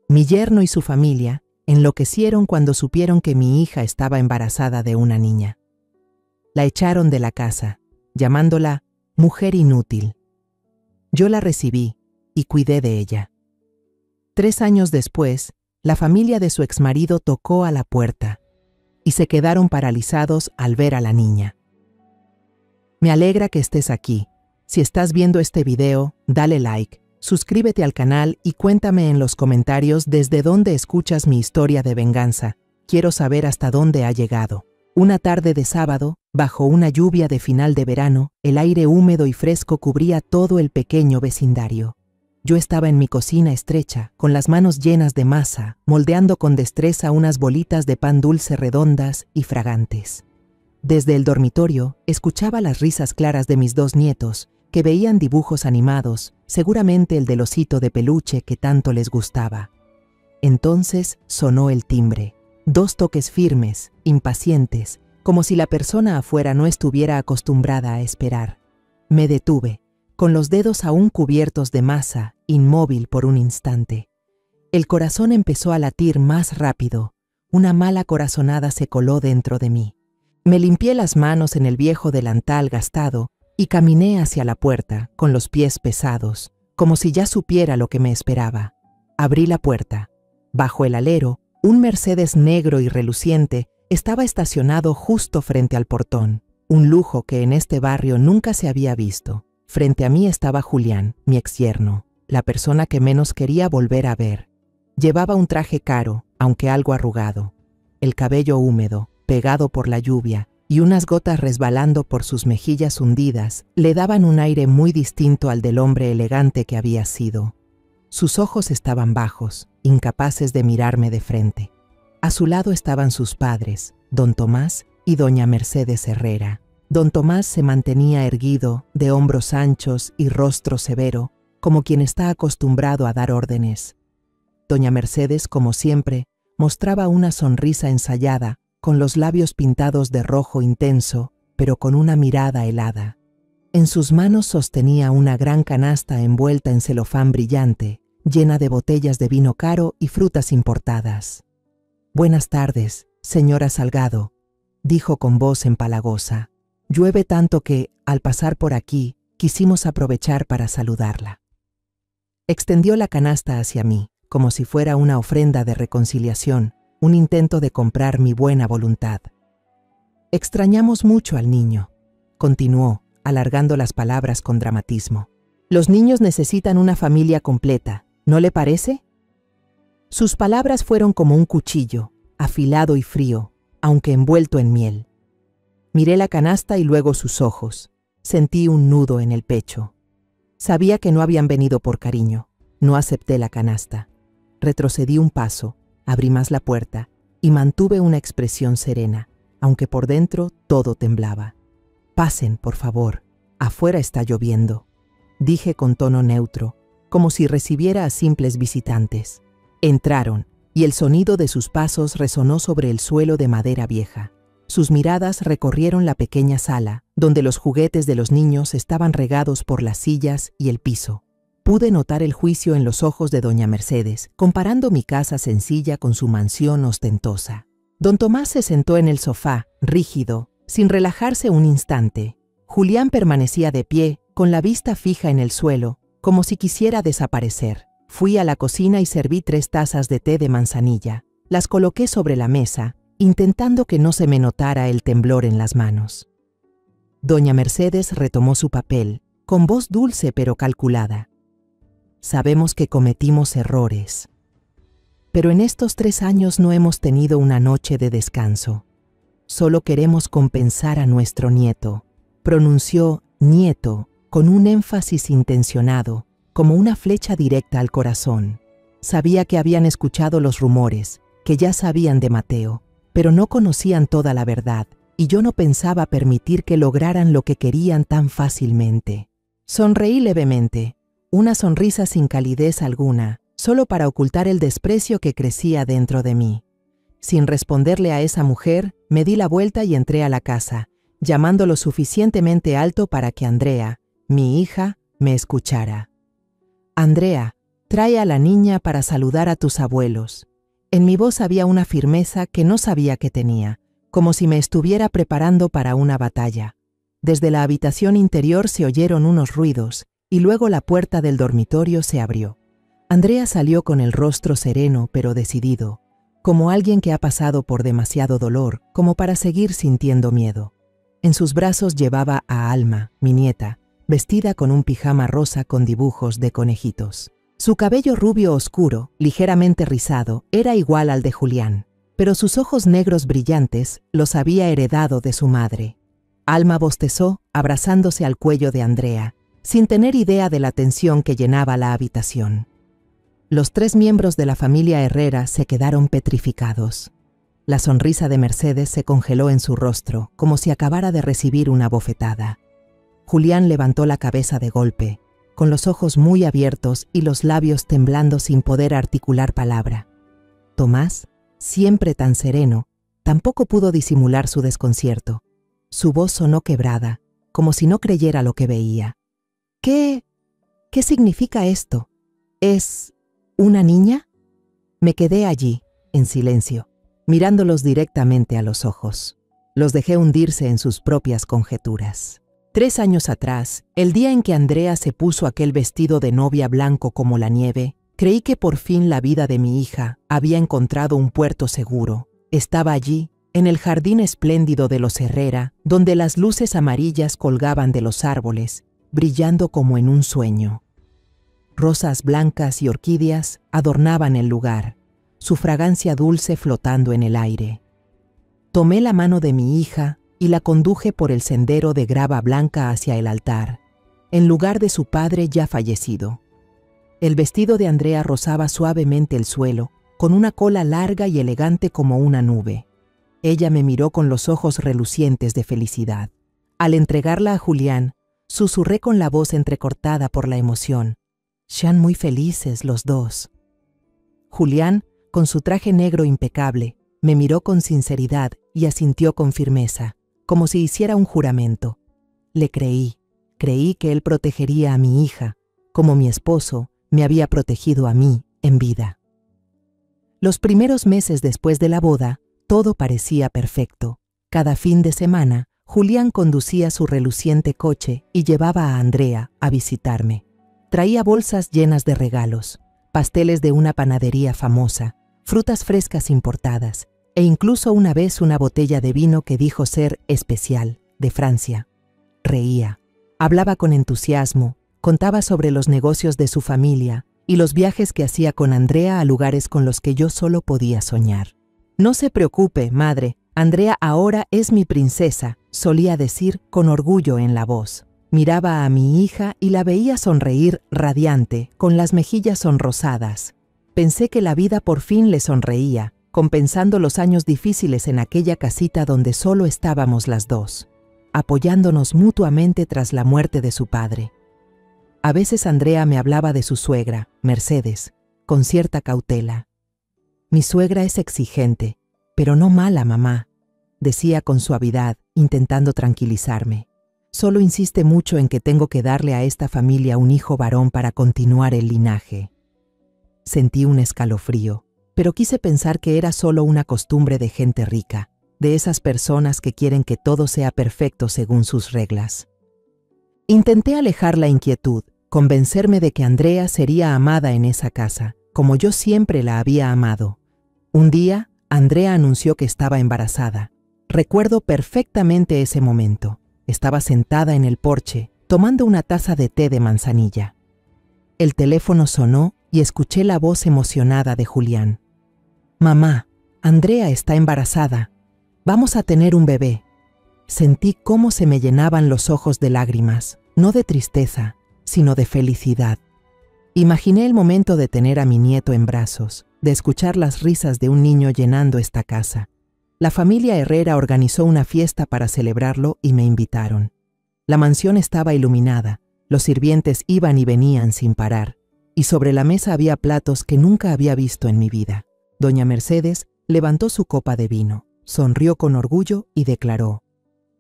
Mi yerno y su familia enloquecieron cuando supieron que mi hija estaba embarazada de una niña. La echaron de la casa, llamándola mujer inútil. Yo la recibí y cuidé de ella. 3 años después, la familia de su exmarido tocó a la puerta y se quedaron paralizados al ver a la niña. Me alegra que estés aquí. Si estás viendo este video, dale like, suscríbete al canal y cuéntame en los comentarios desde dónde escuchas mi historia de venganza. Quiero saber hasta dónde ha llegado. Una tarde de sábado, bajo una lluvia de final de verano, el aire húmedo y fresco cubría todo el pequeño vecindario. Yo estaba en mi cocina estrecha, con las manos llenas de masa, moldeando con destreza unas bolitas de pan dulce redondas y fragantes. Desde el dormitorio, escuchaba las risas claras de mis 2 nietos, que veían dibujos animados, seguramente el del osito de peluche que tanto les gustaba. Entonces sonó el timbre. 2 toques firmes, impacientes, como si la persona afuera no estuviera acostumbrada a esperar. Me detuve, con los dedos aún cubiertos de masa, inmóvil por un instante. El corazón empezó a latir más rápido. Una mala corazonada se coló dentro de mí. Me limpié las manos en el viejo delantal gastado y caminé hacia la puerta, con los pies pesados, como si ya supiera lo que me esperaba. Abrí la puerta. Bajo el alero, un Mercedes negro y reluciente estaba estacionado justo frente al portón, un lujo que en este barrio nunca se había visto. Frente a mí estaba Julián, mi exyerno, la persona que menos quería volver a ver. Llevaba un traje caro, aunque algo arrugado, el cabello húmedo, pegado por la lluvia, y unas gotas resbalando por sus mejillas hundidas le daban un aire muy distinto al del hombre elegante que había sido. Sus ojos estaban bajos, incapaces de mirarme de frente. A su lado estaban sus padres, don Tomás y doña Mercedes Herrera. Don Tomás se mantenía erguido, de hombros anchos y rostro severo, como quien está acostumbrado a dar órdenes. Doña Mercedes, como siempre, mostraba una sonrisa ensayada, con los labios pintados de rojo intenso, pero con una mirada helada. En sus manos sostenía una gran canasta envuelta en celofán brillante, llena de botellas de vino caro y frutas importadas. «Buenas tardes, señora Salgado», dijo con voz empalagosa. «Llueve tanto que, al pasar por aquí, quisimos aprovechar para saludarla». Extendió la canasta hacia mí, como si fuera una ofrenda de reconciliación, un intento de comprar mi buena voluntad. «Extrañamos mucho al niño», continuó, alargando las palabras con dramatismo. «Los niños necesitan una familia completa, ¿no le parece?». Sus palabras fueron como un cuchillo, afilado y frío, aunque envuelto en miel. Miré la canasta y luego sus ojos. Sentí un nudo en el pecho. Sabía que no habían venido por cariño. No acepté la canasta. Retrocedí un paso, abrí más la puerta y mantuve una expresión serena, aunque por dentro todo temblaba. «Pasen, por favor. Afuera está lloviendo», dije con tono neutro, como si recibiera a simples visitantes. Entraron, y el sonido de sus pasos resonó sobre el suelo de madera vieja. Sus miradas recorrieron la pequeña sala, donde los juguetes de los niños estaban regados por las sillas y el piso. Pude notar el juicio en los ojos de doña Mercedes, comparando mi casa sencilla con su mansión ostentosa. Don Tomás se sentó en el sofá, rígido, sin relajarse un instante. Julián permanecía de pie, con la vista fija en el suelo, como si quisiera desaparecer. Fui a la cocina y serví 3 tazas de té de manzanilla. Las coloqué sobre la mesa, intentando que no se me notara el temblor en las manos. Doña Mercedes retomó su papel, con voz dulce pero calculada. «Sabemos que cometimos errores, pero en estos 3 años no hemos tenido una noche de descanso. Solo queremos compensar a nuestro nieto», pronunció «nieto» con un énfasis intencionado, como una flecha directa al corazón. Sabía que habían escuchado los rumores, que ya sabían de Mateo, pero no conocían toda la verdad, y yo no pensaba permitir que lograran lo que querían tan fácilmente. Sonreí levemente, una sonrisa sin calidez alguna, solo para ocultar el desprecio que crecía dentro de mí. Sin responderle a esa mujer, me di la vuelta y entré a la casa, llamando lo suficientemente alto para que Andrea, mi hija, me escuchara. «Andrea, Trae a la niña para saludar a tus abuelos. En mi voz había una firmeza que no sabía que tenía, como si me estuviera preparando para una batalla. Desde la habitación interior se oyeron unos ruidos y luego la puerta del dormitorio se abrió. Andrea salió con el rostro sereno pero decidido, como alguien que ha pasado por demasiado dolor, como para seguir sintiendo miedo. En sus brazos llevaba a Alma, mi nieta, vestida con un pijama rosa con dibujos de conejitos. Su cabello rubio oscuro, ligeramente rizado, era igual al de Julián, pero sus ojos negros brillantes los había heredado de su madre. Alma bostezó, abrazándose al cuello de Andrea, sin tener idea de la tensión que llenaba la habitación. Los 3 miembros de la familia Herrera se quedaron petrificados. La sonrisa de Mercedes se congeló en su rostro, como si acabara de recibir una bofetada. Julián levantó la cabeza de golpe, con los ojos muy abiertos y los labios temblando sin poder articular palabra. Tomás, siempre tan sereno, tampoco pudo disimular su desconcierto. Su voz sonó quebrada, como si no creyera lo que veía. ¿Qué significa esto? ¿Es una niña? Me quedé allí, en silencio, mirándolos directamente a los ojos. Los dejé hundirse en sus propias conjeturas. 3 años atrás, el día en que Andrea se puso aquel vestido de novia blanco como la nieve, creí que por fin la vida de mi hija había encontrado un puerto seguro. Estaba allí, en el jardín espléndido de los Herrera, donde las luces amarillas colgaban de los árboles, brillando como en un sueño. Rosas blancas y orquídeas adornaban el lugar, su fragancia dulce flotando en el aire. Tomé la mano de mi hija y la conduje por el sendero de grava blanca hacia el altar, en lugar de su padre ya fallecido. El vestido de Andrea rozaba suavemente el suelo, con una cola larga y elegante como una nube. Ella me miró con los ojos relucientes de felicidad. Al entregarla a Julián, susurré con la voz entrecortada por la emoción: «Sean muy felices los dos». Julián, con su traje negro impecable, me miró con sinceridad y asintió con firmeza, como si hiciera un juramento. Le creí que él protegería a mi hija, como mi esposo me había protegido a mí en vida. Los primeros meses después de la boda, todo parecía perfecto. Cada fin de semana, Julián conducía su reluciente coche y llevaba a Andrea a visitarme. Traía bolsas llenas de regalos, pasteles de una panadería famosa, frutas frescas importadas, e incluso una vez una botella de vino que dijo ser especial, de Francia. Reía, hablaba con entusiasmo, contaba sobre los negocios de su familia y los viajes que hacía con Andrea a lugares con los que yo solo podía soñar. «No se preocupe, madre, Andrea ahora es mi princesa», solía decir con orgullo en la voz. Miraba a mi hija y la veía sonreír radiante, con las mejillas sonrosadas. Pensé que la vida por fin le sonreía, compensando los años difíciles en aquella casita donde solo estábamos las dos, apoyándonos mutuamente tras la muerte de su padre. A veces Andrea me hablaba de su suegra, Mercedes, con cierta cautela. «Mi suegra es exigente, pero no mala, mamá», decía con suavidad, intentando tranquilizarme. «Solo insiste mucho en que tengo que darle a esta familia un hijo varón para continuar el linaje». Sentí un escalofrío, pero quise pensar que era solo una costumbre de gente rica, de esas personas que quieren que todo sea perfecto según sus reglas. Intenté alejar la inquietud, convencerme de que Andrea sería amada en esa casa, como yo siempre la había amado. Un día, Andrea anunció que estaba embarazada. Recuerdo perfectamente ese momento. Estaba sentada en el porche, tomando una taza de té de manzanilla. El teléfono sonó y escuché la voz emocionada de Julián. «Mamá, Andrea está embarazada. Vamos a tener un bebé». Sentí cómo se me llenaban los ojos de lágrimas, no de tristeza, sino de felicidad. Imaginé el momento de tener a mi nieto en brazos, de escuchar las risas de un niño llenando esta casa. La familia Herrera organizó una fiesta para celebrarlo y me invitaron. La mansión estaba iluminada, los sirvientes iban y venían sin parar, y sobre la mesa había platos que nunca había visto en mi vida. Doña Mercedes levantó su copa de vino, sonrió con orgullo y declaró: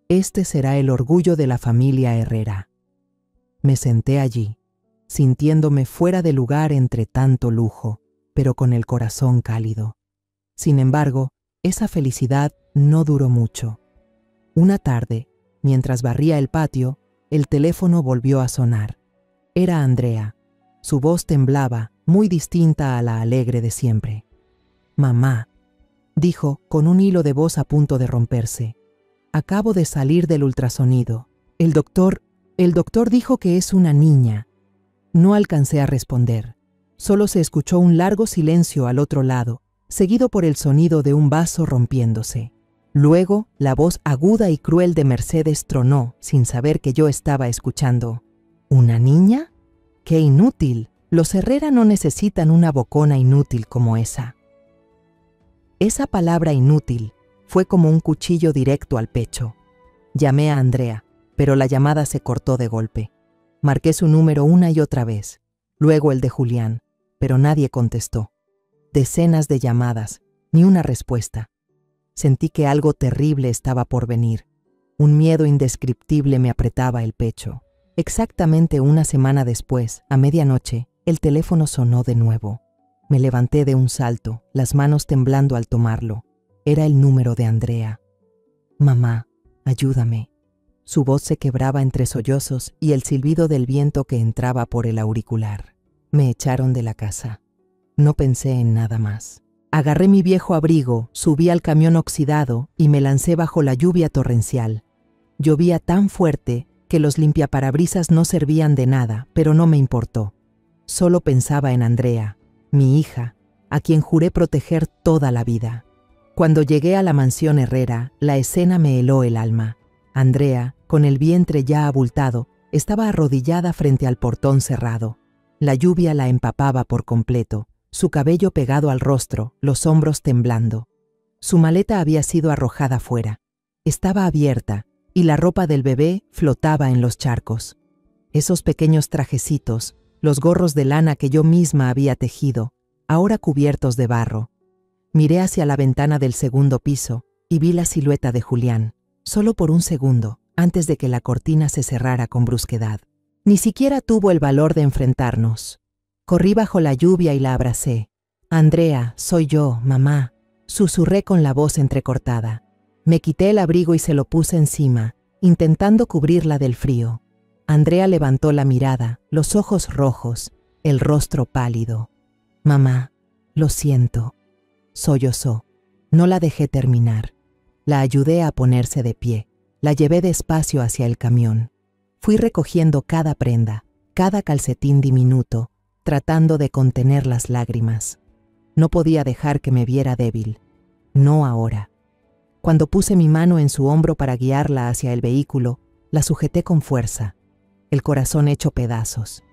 «Este será el orgullo de la familia Herrera». Me senté allí, sintiéndome fuera de lugar entre tanto lujo, pero con el corazón cálido. Sin embargo, esa felicidad no duró mucho. Una tarde, mientras barría el patio, el teléfono volvió a sonar. Era Andrea. Su voz temblaba, muy distinta a la alegre de siempre. «Mamá», dijo, con un hilo de voz a punto de romperse. «Acabo de salir del ultrasonido. El doctor dijo que es una niña». No alcancé a responder. Solo se escuchó un largo silencio al otro lado, seguido por el sonido de un vaso rompiéndose. Luego, la voz aguda y cruel de Mercedes tronó, sin saber que yo estaba escuchando. ¿Una niña? ¡Qué inútil! Los Herrera no necesitan una bocona inútil como esa. Esa palabra inútil fue como un cuchillo directo al pecho. Llamé a Andrea, pero la llamada se cortó de golpe. Marqué su número una y otra vez, luego el de Julián, pero nadie contestó. Decenas de llamadas, ni una respuesta. Sentí que algo terrible estaba por venir. Un miedo indescriptible me apretaba el pecho. Exactamente una semana después, a medianoche, el teléfono sonó de nuevo. Me levanté de un salto, las manos temblando al tomarlo. Era el número de Andrea. «Mamá, ayúdame». Su voz se quebraba entre sollozos y el silbido del viento que entraba por el auricular. Me echaron de la casa. No pensé en nada más. Agarré mi viejo abrigo, subí al camión oxidado y me lancé bajo la lluvia torrencial. Llovía tan fuerte que los limpiaparabrisas no servían de nada, pero no me importó. Solo pensaba en Andrea, mi hija, a quien juré proteger toda la vida. Cuando llegué a la mansión Herrera, la escena me heló el alma. Andrea, con el vientre ya abultado, estaba arrodillada frente al portón cerrado. La lluvia la empapaba por completo, su cabello pegado al rostro, los hombros temblando. Su maleta había sido arrojada fuera. Estaba abierta y la ropa del bebé flotaba en los charcos. Esos pequeños trajecitos, los gorros de lana que yo misma había tejido, ahora cubiertos de barro. Miré hacia la ventana del segundo piso y vi la silueta de Julián, solo por un segundo, antes de que la cortina se cerrara con brusquedad. Ni siquiera tuvo el valor de enfrentarnos. Corrí bajo la lluvia y la abracé. «Andrea, soy yo, mamá», susurré con la voz entrecortada. Me quité el abrigo y se lo puse encima, intentando cubrirla del frío. Andrea levantó la mirada, los ojos rojos, el rostro pálido. «Mamá, lo siento», sollozó. No la dejé terminar. La ayudé a ponerse de pie. La llevé despacio hacia el camión. Fui recogiendo cada prenda, cada calcetín diminuto, tratando de contener las lágrimas. No podía dejar que me viera débil. No ahora. Cuando puse mi mano en su hombro para guiarla hacia el vehículo, la sujeté con fuerza, el corazón hecho pedazos,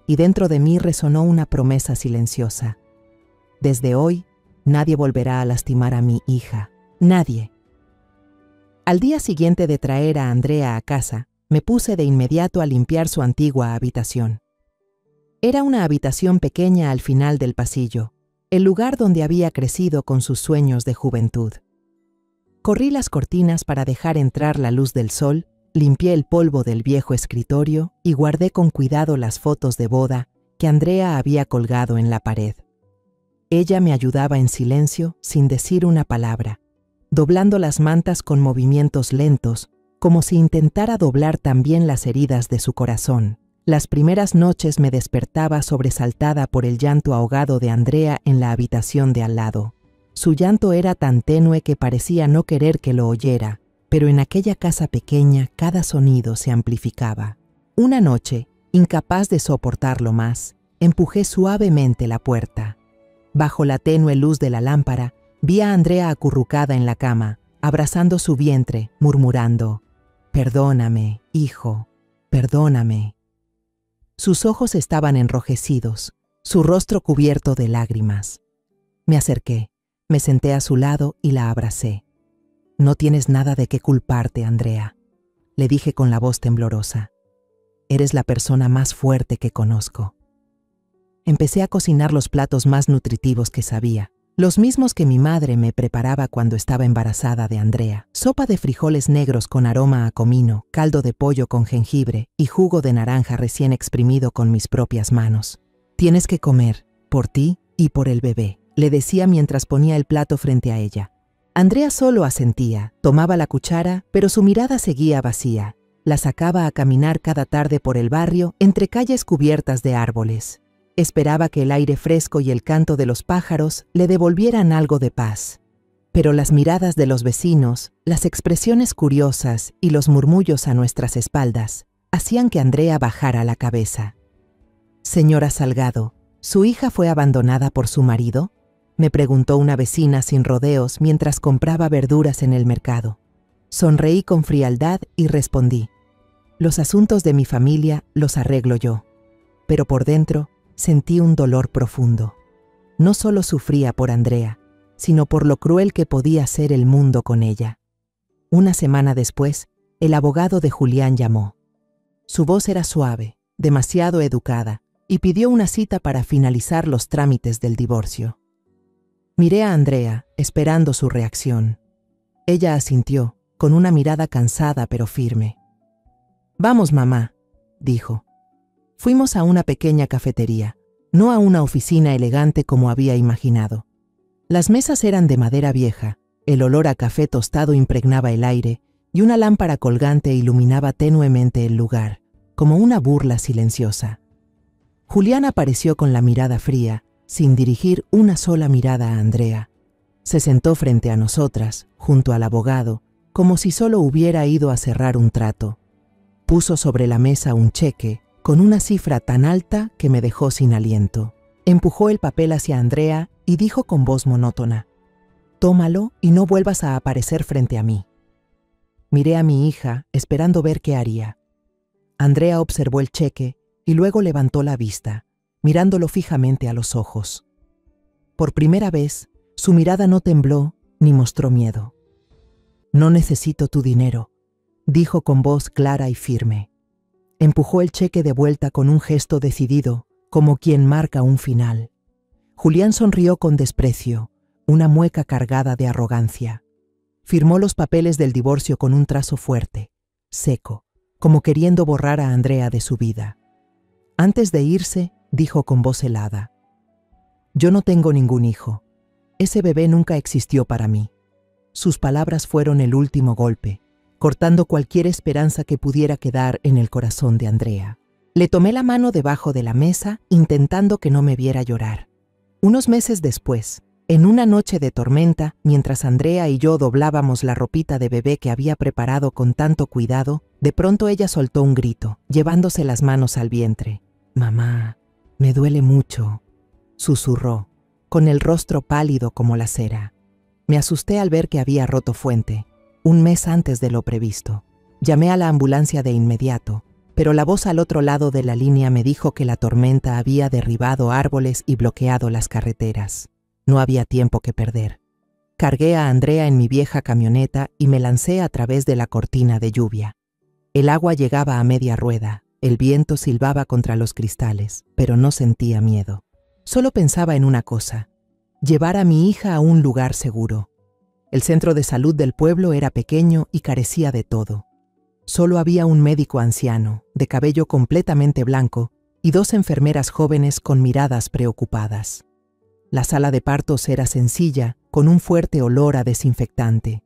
y dentro de mí resonó una promesa silenciosa. Desde hoy, nadie volverá a lastimar a mi hija. Nadie. Al día siguiente de traer a Andrea a casa, me puse de inmediato a limpiar su antigua habitación. Era una habitación pequeña al final del pasillo, el lugar donde había crecido con sus sueños de juventud. Corrí las cortinas para dejar entrar la luz del sol, limpié el polvo del viejo escritorio y guardé con cuidado las fotos de boda que Andrea había colgado en la pared. Ella me ayudaba en silencio, sin decir una palabra, doblando las mantas con movimientos lentos, como si intentara doblar también las heridas de su corazón. Las primeras noches me despertaba sobresaltada por el llanto ahogado de Andrea en la habitación de al lado. Su llanto era tan tenue que parecía no querer que lo oyera, pero en aquella casa pequeña cada sonido se amplificaba. Una noche, incapaz de soportarlo más, empujé suavemente la puerta. Bajo la tenue luz de la lámpara, vi a Andrea acurrucada en la cama, abrazando su vientre, murmurando: «Perdóname, hijo, perdóname». Sus ojos estaban enrojecidos, su rostro cubierto de lágrimas. Me acerqué, me senté a su lado y la abracé. «No tienes nada de qué culparte, Andrea», le dije con la voz temblorosa. «Eres la persona más fuerte que conozco». Empecé a cocinar los platos más nutritivos que sabía, los mismos que mi madre me preparaba cuando estaba embarazada de Andrea. sopa de frijoles negros con aroma a comino, caldo de pollo con jengibre y jugo de naranja recién exprimido con mis propias manos. Tienes que comer, por ti y por el bebé, le decía mientras ponía el plato frente a ella. Andrea solo asentía, tomaba la cuchara, pero su mirada seguía vacía. La sacaba a caminar cada tarde por el barrio, entre calles cubiertas de árboles. Esperaba que el aire fresco y el canto de los pájaros le devolvieran algo de paz. Pero las miradas de los vecinos, las expresiones curiosas y los murmullos a nuestras espaldas hacían que Andrea bajara la cabeza. «Señora Salgado, ¿su hija fue abandonada por su marido?», me preguntó una vecina sin rodeos mientras compraba verduras en el mercado. Sonreí con frialdad y respondí: «Los asuntos de mi familia los arreglo yo». Pero por dentro sentí un dolor profundo. No solo sufría por Andrea, sino por lo cruel que podía ser el mundo con ella. Una semana después, el abogado de Julián llamó. Su voz era suave, demasiado educada, y pidió una cita para finalizar los trámites del divorcio. Miré a Andrea, esperando su reacción. Ella asintió, con una mirada cansada pero firme. «Vamos, mamá», dijo. Fuimos a una pequeña cafetería, no a una oficina elegante como había imaginado. Las mesas eran de madera vieja, el olor a café tostado impregnaba el aire y una lámpara colgante iluminaba tenuemente el lugar, como una burla silenciosa. Julián apareció con la mirada fría, sin dirigir una sola mirada a Andrea. Se sentó frente a nosotras, junto al abogado, como si solo hubiera ido a cerrar un trato. Puso sobre la mesa un cheque, con una cifra tan alta que me dejó sin aliento. Empujó el papel hacia Andrea y dijo con voz monótona: «Tómalo y no vuelvas a aparecer frente a mí». Miré a mi hija, esperando ver qué haría. Andrea observó el cheque y luego levantó la vista, mirándolo fijamente a los ojos. Por primera vez, su mirada no tembló ni mostró miedo. «No necesito tu dinero», dijo con voz clara y firme. Empujó el cheque de vuelta con un gesto decidido, como quien marca un final. Julián sonrió con desprecio, una mueca cargada de arrogancia. Firmó los papeles del divorcio con un trazo fuerte, seco, como queriendo borrar a Andrea de su vida. Antes de irse, dijo con voz helada: «Yo no tengo ningún hijo. Ese bebé nunca existió para mí». Sus palabras fueron el último golpe, cortando cualquier esperanza que pudiera quedar en el corazón de Andrea. Le tomé la mano debajo de la mesa, intentando que no me viera llorar. Unos meses después, en una noche de tormenta, mientras Andrea y yo doblábamos la ropita de bebé que había preparado con tanto cuidado, de pronto ella soltó un grito, llevándose las manos al vientre. «Mamá, me duele mucho», susurró, con el rostro pálido como la cera. Me asusté al ver que había roto fuente, un mes antes de lo previsto. Llamé a la ambulancia de inmediato, pero la voz al otro lado de la línea me dijo que la tormenta había derribado árboles y bloqueado las carreteras. No había tiempo que perder. Cargué a Andrea en mi vieja camioneta y me lancé a través de la cortina de lluvia. El agua llegaba a media rueda, el viento silbaba contra los cristales, pero no sentía miedo. Solo pensaba en una cosa: llevar a mi hija a un lugar seguro. El centro de salud del pueblo era pequeño y carecía de todo. Solo había un médico anciano, de cabello completamente blanco, y 2 enfermeras jóvenes con miradas preocupadas. La sala de partos era sencilla, con un fuerte olor a desinfectante.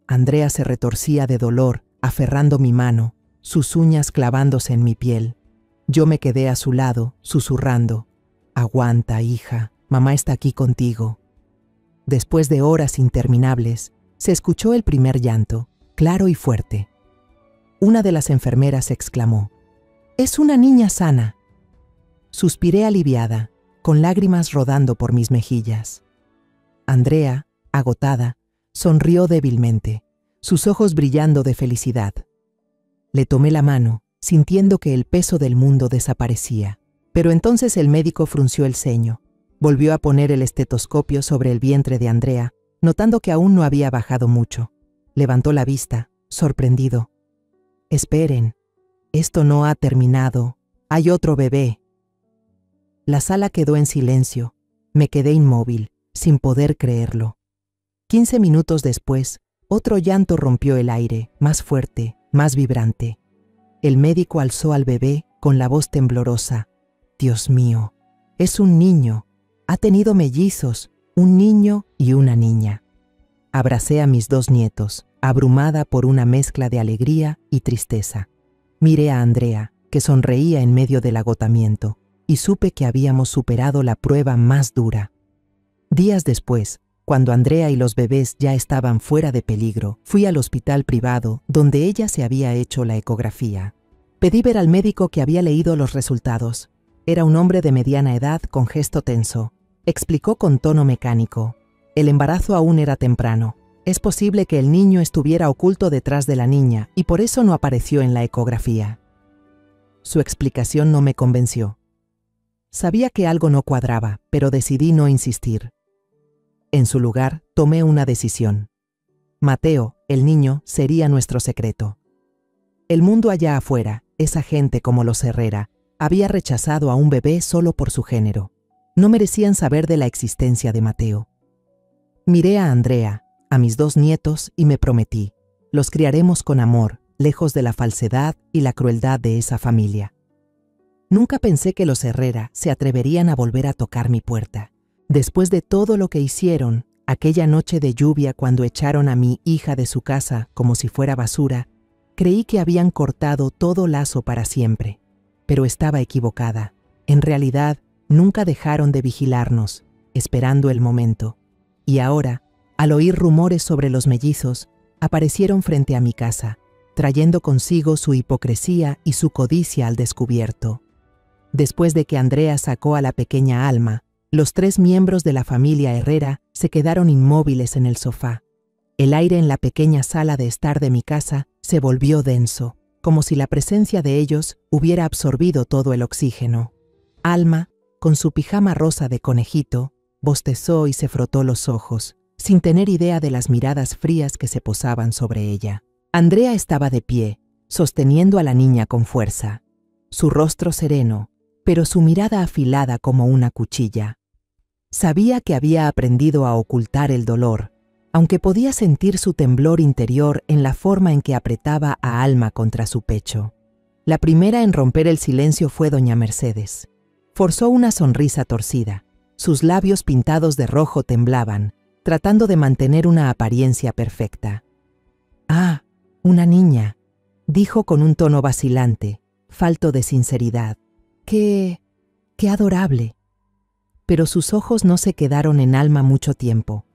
Andrea se retorcía de dolor, aferrando mi mano, sus uñas clavándose en mi piel. Yo me quedé a su lado, susurrando: «Aguanta, hija, mamá está aquí contigo». Después de horas interminables, se escuchó el primer llanto, claro y fuerte. Una de las enfermeras exclamó: «Es una niña sana». Suspiré aliviada, con lágrimas rodando por mis mejillas. Andrea, agotada, sonrió débilmente, sus ojos brillando de felicidad. Le tomé la mano, sintiendo que el peso del mundo desaparecía. Pero entonces el médico frunció el ceño. Volvió a poner el estetoscopio sobre el vientre de Andrea, notando que aún no había bajado mucho. Levantó la vista, sorprendido. «Esperen, esto no ha terminado. Hay otro bebé». La sala quedó en silencio. Me quedé inmóvil, sin poder creerlo. 15 minutos después, Otro llanto rompió el aire, más fuerte, más vibrante. El médico alzó al bebé con la voz temblorosa. Dios mío, es un niño. Ha tenido mellizos, un niño y una niña. Abracé a mis 2 nietos, abrumada por una mezcla de alegría y tristeza. Miré a Andrea, que sonreía en medio del agotamiento, y supe que habíamos superado la prueba más dura. Días después, cuando Andrea y los bebés ya estaban fuera de peligro, fui al hospital privado donde ella se había hecho la ecografía. Pedí ver al médico que había leído los resultados. Era un hombre de mediana edad con gesto tenso. Explicó con tono mecánico. El embarazo aún era temprano. Es posible que el niño estuviera oculto detrás de la niña y por eso no apareció en la ecografía. Su explicación no me convenció. Sabía que algo no cuadraba, pero decidí no insistir. En su lugar, tomé una decisión. Mateo, el niño, sería nuestro secreto. El mundo allá afuera, esa gente como los Herrera, había rechazado a un bebé solo por su género. No merecían saber de la existencia de Mateo. Miré a Andrea, a mis 2 nietos y me prometí, los criaremos con amor, lejos de la falsedad y la crueldad de esa familia. Nunca pensé que los Herrera se atreverían a volver a tocar mi puerta. Después de todo lo que hicieron, aquella noche de lluvia cuando echaron a mi hija de su casa como si fuera basura, creí que habían cortado todo lazo para siempre. Pero estaba equivocada. En realidad, nunca dejaron de vigilarnos, esperando el momento. Y ahora, al oír rumores sobre los mellizos, aparecieron frente a mi casa, trayendo consigo su hipocresía y su codicia al descubierto. Después de que Andrea sacó a la pequeña Alma, los 3 miembros de la familia Herrera se quedaron inmóviles en el sofá. El aire en la pequeña sala de estar de mi casa se volvió denso, como si la presencia de ellos hubiera absorbido todo el oxígeno. Alma, con su pijama rosa de conejito, bostezó y se frotó los ojos, sin tener idea de las miradas frías que se posaban sobre ella. Andrea estaba de pie, sosteniendo a la niña con fuerza. Su rostro sereno, pero su mirada afilada como una cuchilla. Sabía que había aprendido a ocultar el dolor, aunque podía sentir su temblor interior en la forma en que apretaba a Alma contra su pecho. La primera en romper el silencio fue doña Mercedes. Forzó una sonrisa torcida. Sus labios pintados de rojo temblaban, tratando de mantener una apariencia perfecta. «Ah, una niña», dijo con un tono vacilante, falto de sinceridad. «Qué adorable». Pero sus ojos no se quedaron en Alma mucho tiempo.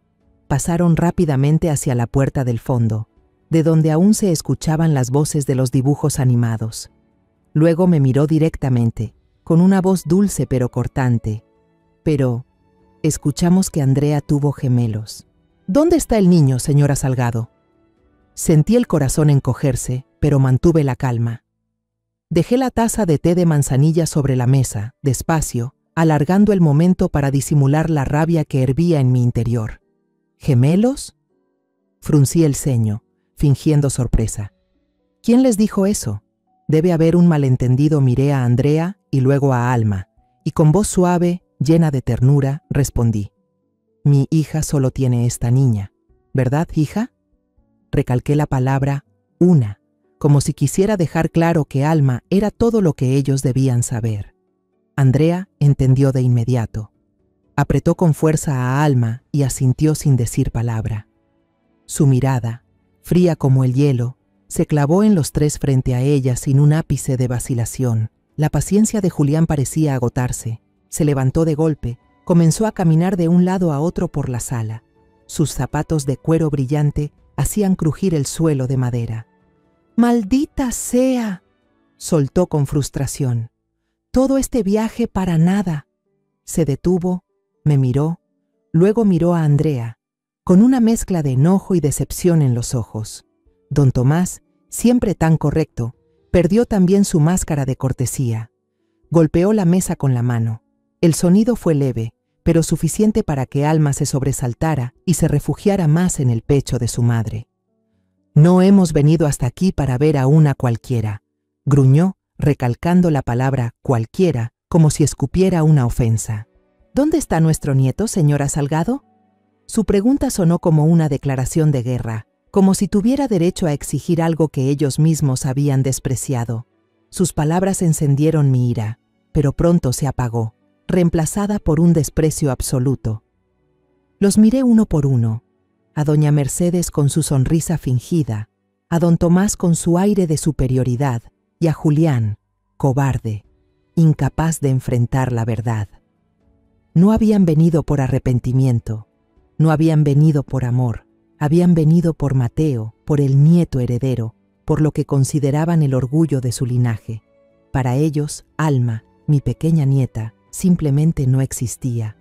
Pasaron rápidamente hacia la puerta del fondo, de donde aún se escuchaban las voces de los dibujos animados. Luego me miró directamente, con una voz dulce pero cortante. «Pero escuchamos que Andrea tuvo gemelos. ¿Dónde está el niño, señora Salgado?» Sentí el corazón encogerse, pero mantuve la calma. Dejé la taza de té de manzanilla sobre la mesa, despacio, alargando el momento para disimular la rabia que hervía en mi interior. ¿Gemelos? Fruncí el ceño, fingiendo sorpresa. ¿Quién les dijo eso? Debe haber un malentendido. Miré a Andrea y luego a Alma, y con voz suave, llena de ternura, respondí. Mi hija solo tiene esta niña, ¿verdad, hija? Recalqué la palabra una, como si quisiera dejar claro que Alma era todo lo que ellos debían saber. Andrea entendió de inmediato. Apretó con fuerza a Alma y asintió sin decir palabra. Su mirada, fría como el hielo, se clavó en los 3 frente a ella sin un ápice de vacilación. La paciencia de Julián parecía agotarse. Se levantó de golpe, comenzó a caminar de un lado a otro por la sala. Sus zapatos de cuero brillante hacían crujir el suelo de madera. «¡Maldita sea!», soltó con frustración. «Todo este viaje para nada». Se detuvo, me miró, luego miró a Andrea, con una mezcla de enojo y decepción en los ojos. Don Tomás, siempre tan correcto, perdió también su máscara de cortesía. Golpeó la mesa con la mano. El sonido fue leve, pero suficiente para que Alma se sobresaltara y se refugiara más en el pecho de su madre. «No hemos venido hasta aquí para ver a una cualquiera», gruñó, recalcando la palabra cualquiera como si escupiera una ofensa. «¿Dónde está nuestro nieto, señora Salgado?». Su pregunta sonó como una declaración de guerra, como si tuviera derecho a exigir algo que ellos mismos habían despreciado. Sus palabras encendieron mi ira, pero pronto se apagó, reemplazada por un desprecio absoluto. Los miré uno por uno, a doña Mercedes con su sonrisa fingida, a don Tomás con su aire de superioridad y a Julián, cobarde, incapaz de enfrentar la verdad. No habían venido por arrepentimiento, no habían venido por amor, habían venido por Mateo, por el nieto heredero, por lo que consideraban el orgullo de su linaje. Para ellos, Alma, mi pequeña nieta, simplemente no existía.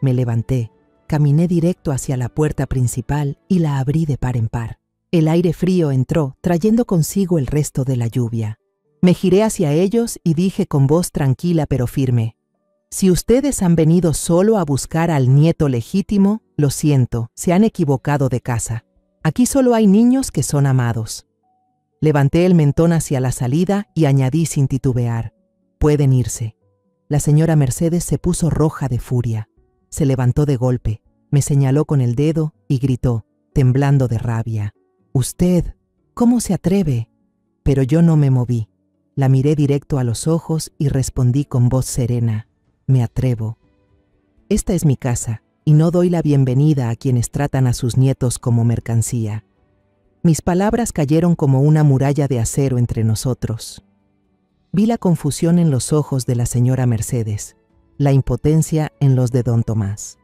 Me levanté, caminé directo hacia la puerta principal y la abrí de par en par. El aire frío entró, trayendo consigo el resto de la lluvia. Me giré hacia ellos y dije con voz tranquila pero firme: si ustedes han venido solo a buscar al nieto legítimo, lo siento, se han equivocado de casa. Aquí solo hay niños que son amados. Levanté el mentón hacia la salida y añadí sin titubear: pueden irse. La señora Mercedes se puso roja de furia. Se levantó de golpe, me señaló con el dedo y gritó, temblando de rabia: «Usted, ¿cómo se atreve?». Pero yo no me moví. La miré directo a los ojos y respondí con voz serena: «Me atrevo. Esta es mi casa y no doy la bienvenida a quienes tratan a sus nietos como mercancía». Mis palabras cayeron como una muralla de acero entre nosotros. Vi la confusión en los ojos de la señora Mercedes, la impotencia en los de don Tomás.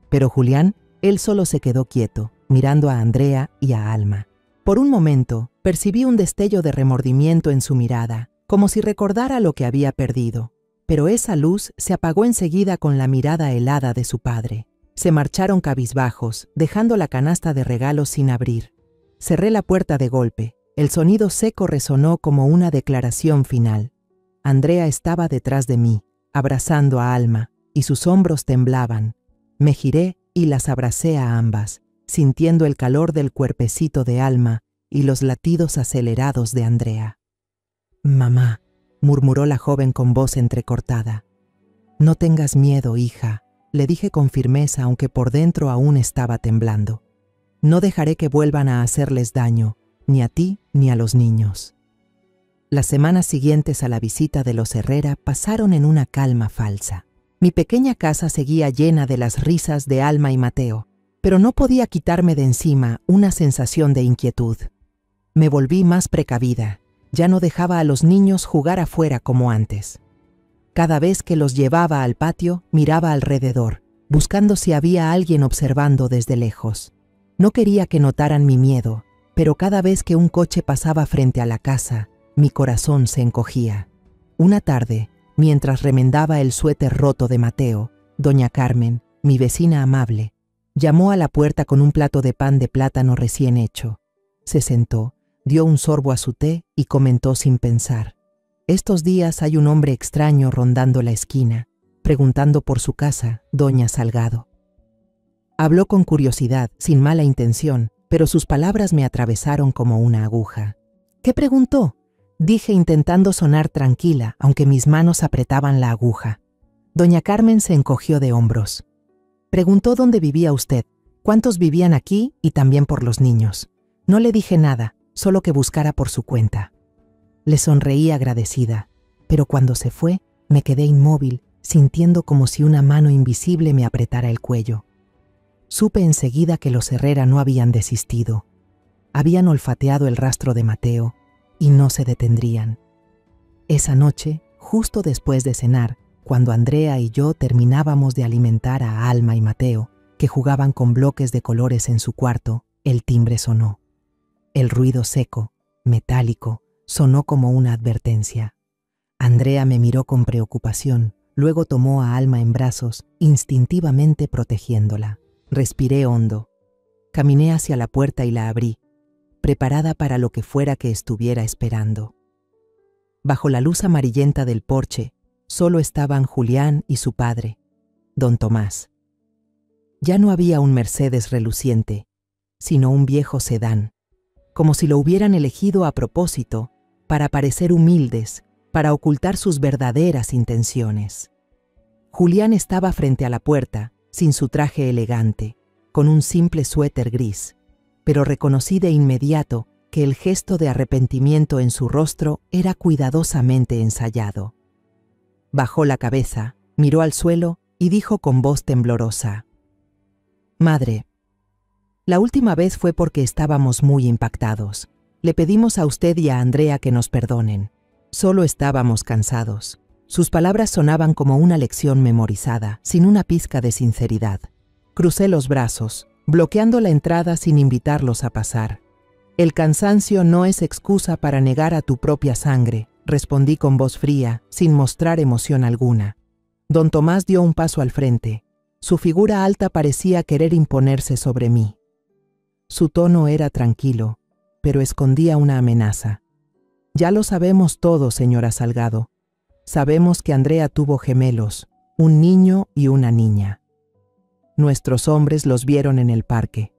Pero Julián, él solo se quedó quieto, mirando a Andrea y a Alma. Por un momento, percibí un destello de remordimiento en su mirada, como si recordara lo que había perdido. Pero esa luz se apagó enseguida con la mirada helada de su padre. Se marcharon cabizbajos, dejando la canasta de regalos sin abrir. Cerré la puerta de golpe. El sonido seco resonó como una declaración final. Andrea estaba detrás de mí, abrazando a Alma, y sus hombros temblaban. Me giré y las abracé a ambas, sintiendo el calor del cuerpecito de Alma y los latidos acelerados de Andrea. «Mamá», murmuró la joven con voz entrecortada. «No tengas miedo, hija», le dije con firmeza, aunque por dentro aún estaba temblando. «No dejaré que vuelvan a hacerles daño, ni a ti ni a los niños». Las semanas siguientes a la visita de los Herrera pasaron en una calma falsa. Mi pequeña casa seguía llena de las risas de Alma y Mateo, pero no podía quitarme de encima una sensación de inquietud. Me volví más precavida. Ya no dejaba a los niños jugar afuera como antes. Cada vez que los llevaba al patio, miraba alrededor, buscando si había alguien observando desde lejos. No quería que notaran mi miedo, pero cada vez que un coche pasaba frente a la casa, mi corazón se encogía. Una tarde, mientras remendaba el suéter roto de Mateo, doña Carmen, mi vecina amable, llamó a la puerta con un plato de pan de plátano recién hecho. Se sentó, dio un sorbo a su té y comentó sin pensar: «Estos días hay un hombre extraño rondando la esquina, preguntando por su casa, doña Salgado». Habló con curiosidad, sin mala intención, pero sus palabras me atravesaron como una aguja. «¿Qué preguntó?», dije intentando sonar tranquila, aunque mis manos apretaban la aguja. Doña Carmen se encogió de hombros. «Preguntó dónde vivía usted, cuántos vivían aquí y también por los niños. No le dije nada, solo que buscara por su cuenta». Le sonreí agradecida, pero cuando se fue, me quedé inmóvil, sintiendo como si una mano invisible me apretara el cuello. Supe enseguida que los Herrera no habían desistido. Habían olfateado el rastro de Mateo y no se detendrían. Esa noche, justo después de cenar, cuando Andrea y yo terminábamos de alimentar a Alma y Mateo, que jugaban con bloques de colores en su cuarto, el timbre sonó. El ruido seco, metálico, sonó como una advertencia. Andrea me miró con preocupación, luego tomó a Alma en brazos, instintivamente protegiéndola. Respiré hondo. Caminé hacia la puerta y la abrí, preparada para lo que fuera que estuviera esperando. Bajo la luz amarillenta del porche, solo estaban Julián y su padre, don Tomás. Ya no había un Mercedes reluciente, sino un viejo sedán, como si lo hubieran elegido a propósito, para parecer humildes, para ocultar sus verdaderas intenciones. Julián estaba frente a la puerta, sin su traje elegante, con un simple suéter gris. pero reconocí de inmediato que el gesto de arrepentimiento en su rostro era cuidadosamente ensayado. Bajó la cabeza, miró al suelo y dijo con voz temblorosa: «Madre, la última vez fue porque estábamos muy impactados. Le pedimos a usted y a Andrea que nos perdonen. Solo estábamos cansados». Sus palabras sonaban como una lección memorizada, sin una pizca de sinceridad. Crucé los brazos, bloqueando la entrada sin invitarlos a pasar. «El cansancio no es excusa para negar a tu propia sangre», respondí con voz fría, sin mostrar emoción alguna. Don Tomás dio un paso al frente. Su figura alta parecía querer imponerse sobre mí. Su tono era tranquilo, pero escondía una amenaza. «Ya lo sabemos todo, señora Salgado. Sabemos que Andrea tuvo gemelos, un niño y una niña. Nuestros hombres los vieron en el parque».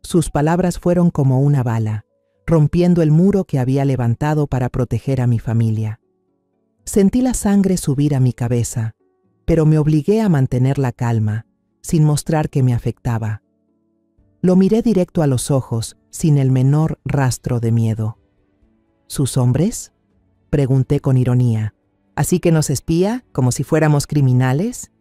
Sus palabras fueron como una bala, rompiendo el muro que había levantado para proteger a mi familia. Sentí la sangre subir a mi cabeza, pero me obligué a mantener la calma, sin mostrar que me afectaba. Lo miré directo a los ojos, sin el menor rastro de miedo. «¿Sus hombres?», pregunté con ironía. «¿Así que nos espía, como si fuéramos criminales?».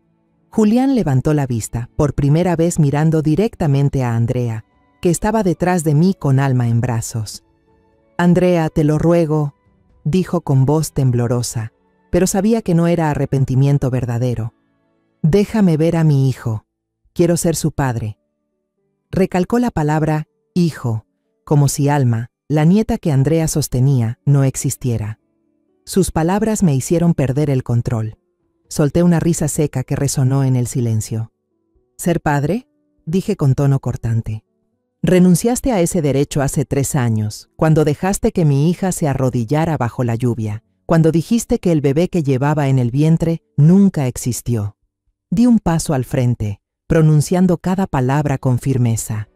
Julián levantó la vista, por primera vez mirando directamente a Andrea, que estaba detrás de mí con Alma en brazos. «Andrea, te lo ruego», dijo con voz temblorosa, pero sabía que no era arrepentimiento verdadero. «Déjame ver a mi hijo. Quiero ser su padre». Recalcó la palabra «hijo», como si Alma, la nieta que Andrea sostenía, no existiera. Sus palabras me hicieron perder el control. Solté una risa seca que resonó en el silencio. «¿Ser padre?», dije con tono cortante. «Renunciaste a ese derecho hace 3 años, cuando dejaste que mi hija se arrodillara bajo la lluvia, cuando dijiste que el bebé que llevaba en el vientre nunca existió». Di un paso al frente, pronunciando cada palabra con firmeza.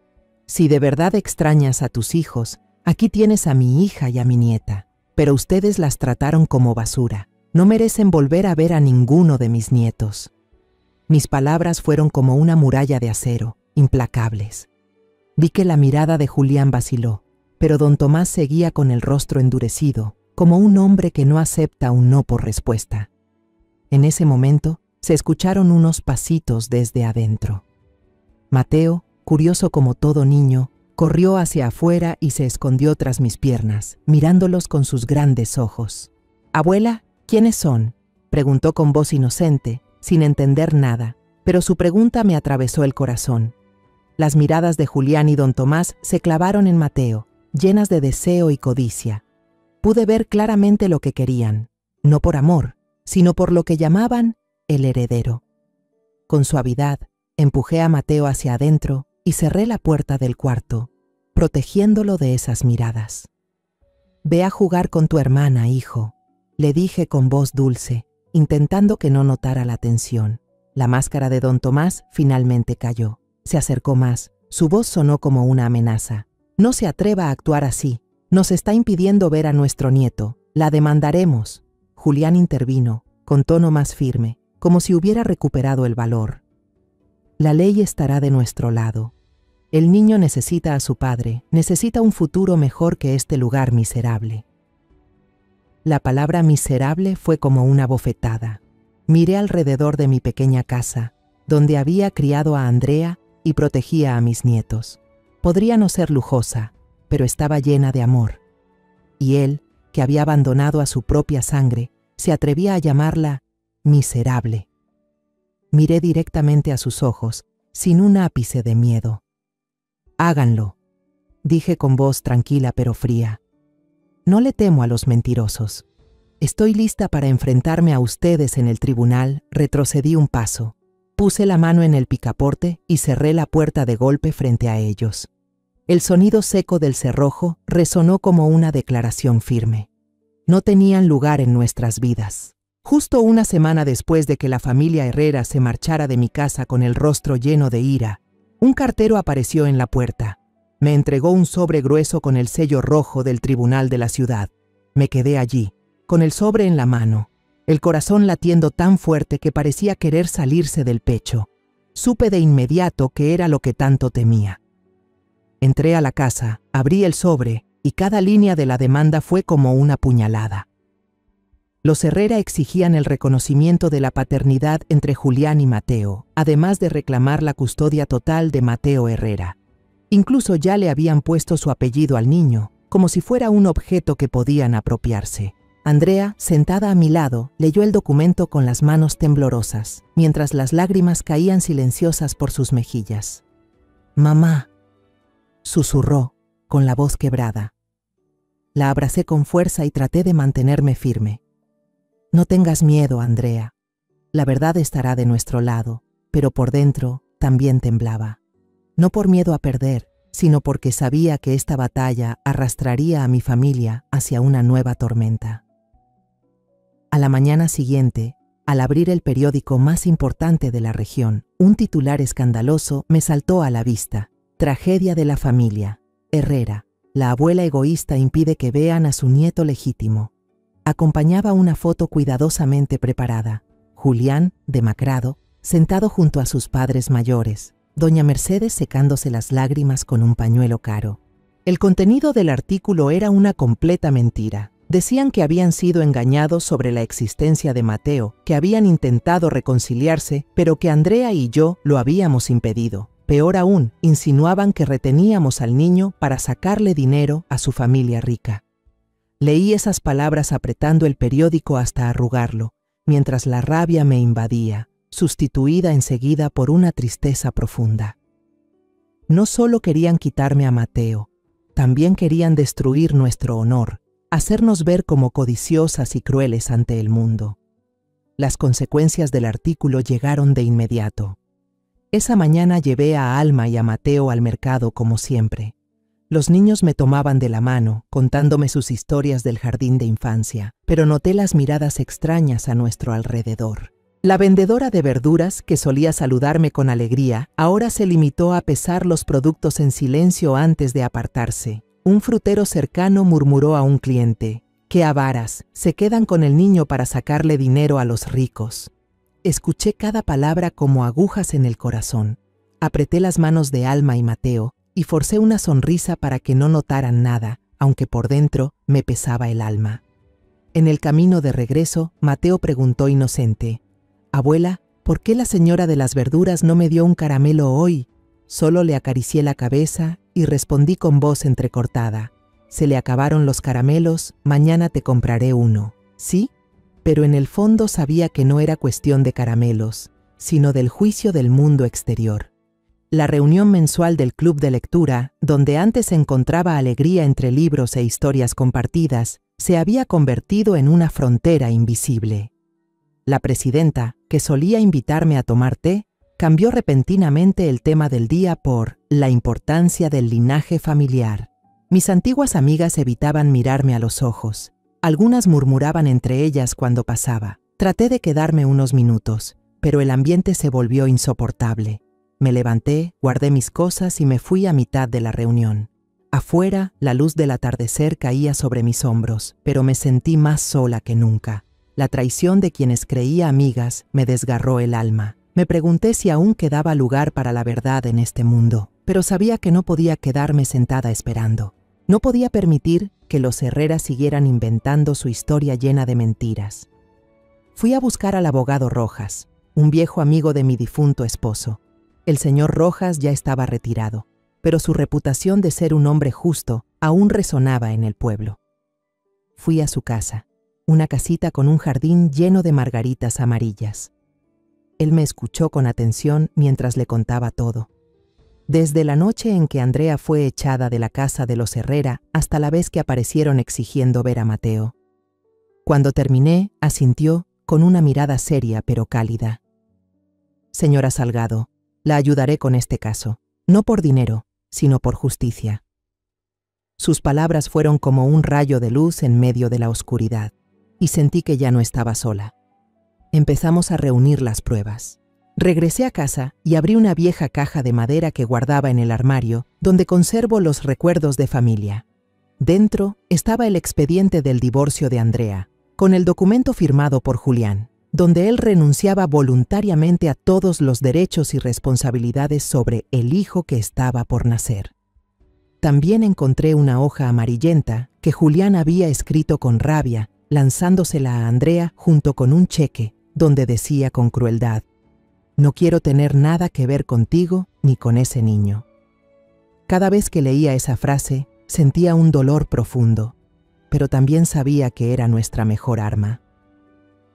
«Si de verdad extrañas a tus hijos, aquí tienes a mi hija y a mi nieta, pero ustedes las trataron como basura. No merecen volver a ver a ninguno de mis nietos». Mis palabras fueron como una muralla de acero, implacables. Vi que la mirada de Julián vaciló, pero don Tomás seguía con el rostro endurecido, como un hombre que no acepta un no por respuesta. En ese momento, se escucharon unos pasitos desde adentro. Mateo, curioso como todo niño, corrió hacia afuera y se escondió tras mis piernas, mirándolos con sus grandes ojos. «Abuela, ¿quiénes son?», preguntó con voz inocente, sin entender nada, pero su pregunta me atravesó el corazón. Las miradas de Julián y don Tomás se clavaron en Mateo, llenas de deseo y codicia. Pude ver claramente lo que querían, no por amor, sino por lo que llamaban el heredero. Con suavidad, empujé a Mateo hacia adentro y cerré la puerta del cuarto, protegiéndolo de esas miradas. «Ve a jugar con tu hermana, hijo», le dije con voz dulce, intentando que no notara la tensión. La máscara de don Tomás finalmente cayó. Se acercó más. Su voz sonó como una amenaza. «No se atreva a actuar así. Nos está impidiendo ver a nuestro nieto. La demandaremos». Julián intervino, con tono más firme, como si hubiera recuperado el valor. «La ley estará de nuestro lado. El niño necesita a su padre, necesita un futuro mejor que este lugar miserable». La palabra miserable fue como una bofetada. Miré alrededor de mi pequeña casa, donde había criado a Andrea y protegía a mis nietos. Podría no ser lujosa, pero estaba llena de amor. Y él, que había abandonado a su propia sangre, se atrevía a llamarla miserable. Miré directamente a sus ojos, sin un ápice de miedo. «Háganlo», dije con voz tranquila pero fría. «No le temo a los mentirosos. Estoy lista para enfrentarme a ustedes en el tribunal». Retrocedí un paso. Puse la mano en el picaporte y cerré la puerta de golpe frente a ellos. El sonido seco del cerrojo resonó como una declaración firme. No tenían lugar en nuestras vidas. Justo una semana después de que la familia Herrera se marchara de mi casa con el rostro lleno de ira, un cartero apareció en la puerta. Me entregó un sobre grueso con el sello rojo del tribunal de la ciudad. Me quedé allí, con el sobre en la mano, el corazón latiendo tan fuerte que parecía querer salirse del pecho. Supe de inmediato que era lo que tanto temía. Entré a la casa, abrí el sobre, y cada línea de la demanda fue como una puñalada. Los Herrera exigían el reconocimiento de la paternidad entre Julián y Mateo, además de reclamar la custodia total de Mateo Herrera. Incluso ya le habían puesto su apellido al niño, como si fuera un objeto que podían apropiarse. Andrea, sentada a mi lado, leyó el documento con las manos temblorosas, mientras las lágrimas caían silenciosas por sus mejillas. «Mamá», susurró, con la voz quebrada. La abracé con fuerza y traté de mantenerme firme. «No tengas miedo, Andrea. La verdad estará de nuestro lado», pero por dentro también temblaba. No por miedo a perder, sino porque sabía que esta batalla arrastraría a mi familia hacia una nueva tormenta. A la mañana siguiente, al abrir el periódico más importante de la región, un titular escandaloso me saltó a la vista. Tragedia de la familia. Herrera, la abuela egoísta impide que vean a su nieto legítimo. Acompañaba una foto cuidadosamente preparada. Julián, demacrado, sentado junto a sus padres mayores. Doña Mercedes secándose las lágrimas con un pañuelo caro. El contenido del artículo era una completa mentira. Decían que habían sido engañados sobre la existencia de Mateo, que habían intentado reconciliarse, pero que Andrea y yo lo habíamos impedido. Peor aún, insinuaban que reteníamos al niño para sacarle dinero a su familia rica. Leí esas palabras apretando el periódico hasta arrugarlo, mientras la rabia me invadía, sustituida enseguida por una tristeza profunda. No solo querían quitarme a Mateo, también querían destruir nuestro honor, hacernos ver como codiciosas y crueles ante el mundo. Las consecuencias del artículo llegaron de inmediato. Esa mañana llevé a Alma y a Mateo al mercado como siempre. Los niños me tomaban de la mano, contándome sus historias del jardín de infancia, pero noté las miradas extrañas a nuestro alrededor. La vendedora de verduras, que solía saludarme con alegría, ahora se limitó a pesar los productos en silencio antes de apartarse. Un frutero cercano murmuró a un cliente: «¡Qué avaras! Se quedan con el niño para sacarle dinero a los ricos». Escuché cada palabra como agujas en el corazón. Apreté las manos de Alma y Mateo y forcé una sonrisa para que no notaran nada, aunque por dentro me pesaba el alma. En el camino de regreso, Mateo preguntó inocente: «Abuela, ¿por qué la señora de las verduras no me dio un caramelo hoy?». Solo le acaricié la cabeza y respondí con voz entrecortada: «Se le acabaron los caramelos, mañana te compraré uno». «¿Sí?». Pero en el fondo sabía que no era cuestión de caramelos, sino del juicio del mundo exterior. La reunión mensual del club de lectura, donde antes se encontraba alegría entre libros e historias compartidas, se había convertido en una frontera invisible. La presidenta, que solía invitarme a tomar té, cambió repentinamente el tema del día por la importancia del linaje familiar. Mis antiguas amigas evitaban mirarme a los ojos. Algunas murmuraban entre ellas cuando pasaba. Traté de quedarme unos minutos, pero el ambiente se volvió insoportable. Me levanté, guardé mis cosas y me fui a mitad de la reunión. Afuera, la luz del atardecer caía sobre mis hombros, pero me sentí más sola que nunca. La traición de quienes creía amigas me desgarró el alma. Me pregunté si aún quedaba lugar para la verdad en este mundo, pero sabía que no podía quedarme sentada esperando. No podía permitir que los Herrera siguieran inventando su historia llena de mentiras. Fui a buscar al abogado Rojas, un viejo amigo de mi difunto esposo. El señor Rojas ya estaba retirado, pero su reputación de ser un hombre justo aún resonaba en el pueblo. Fui a su casa, una casita con un jardín lleno de margaritas amarillas. Él me escuchó con atención mientras le contaba todo. Desde la noche en que Andrea fue echada de la casa de los Herrera hasta la vez que aparecieron exigiendo ver a Mateo. Cuando terminé, asintió con una mirada seria pero cálida. «Señora Salgado, la ayudaré con este caso, no por dinero, sino por justicia». Sus palabras fueron como un rayo de luz en medio de la oscuridad, y sentí que ya no estaba sola. Empezamos a reunir las pruebas. Regresé a casa y abrí una vieja caja de madera que guardaba en el armario, donde conservo los recuerdos de familia. Dentro estaba el expediente del divorcio de Andrea, con el documento firmado por Julián, donde él renunciaba voluntariamente a todos los derechos y responsabilidades sobre el hijo que estaba por nacer. también encontré una hoja amarillenta que Julián había escrito con rabia, lanzándosela a Andrea junto con un cheque, donde decía con crueldad: «No quiero tener nada que ver contigo ni con ese niño». Cada vez que leía esa frase, sentía un dolor profundo, pero también sabía que era nuestra mejor arma.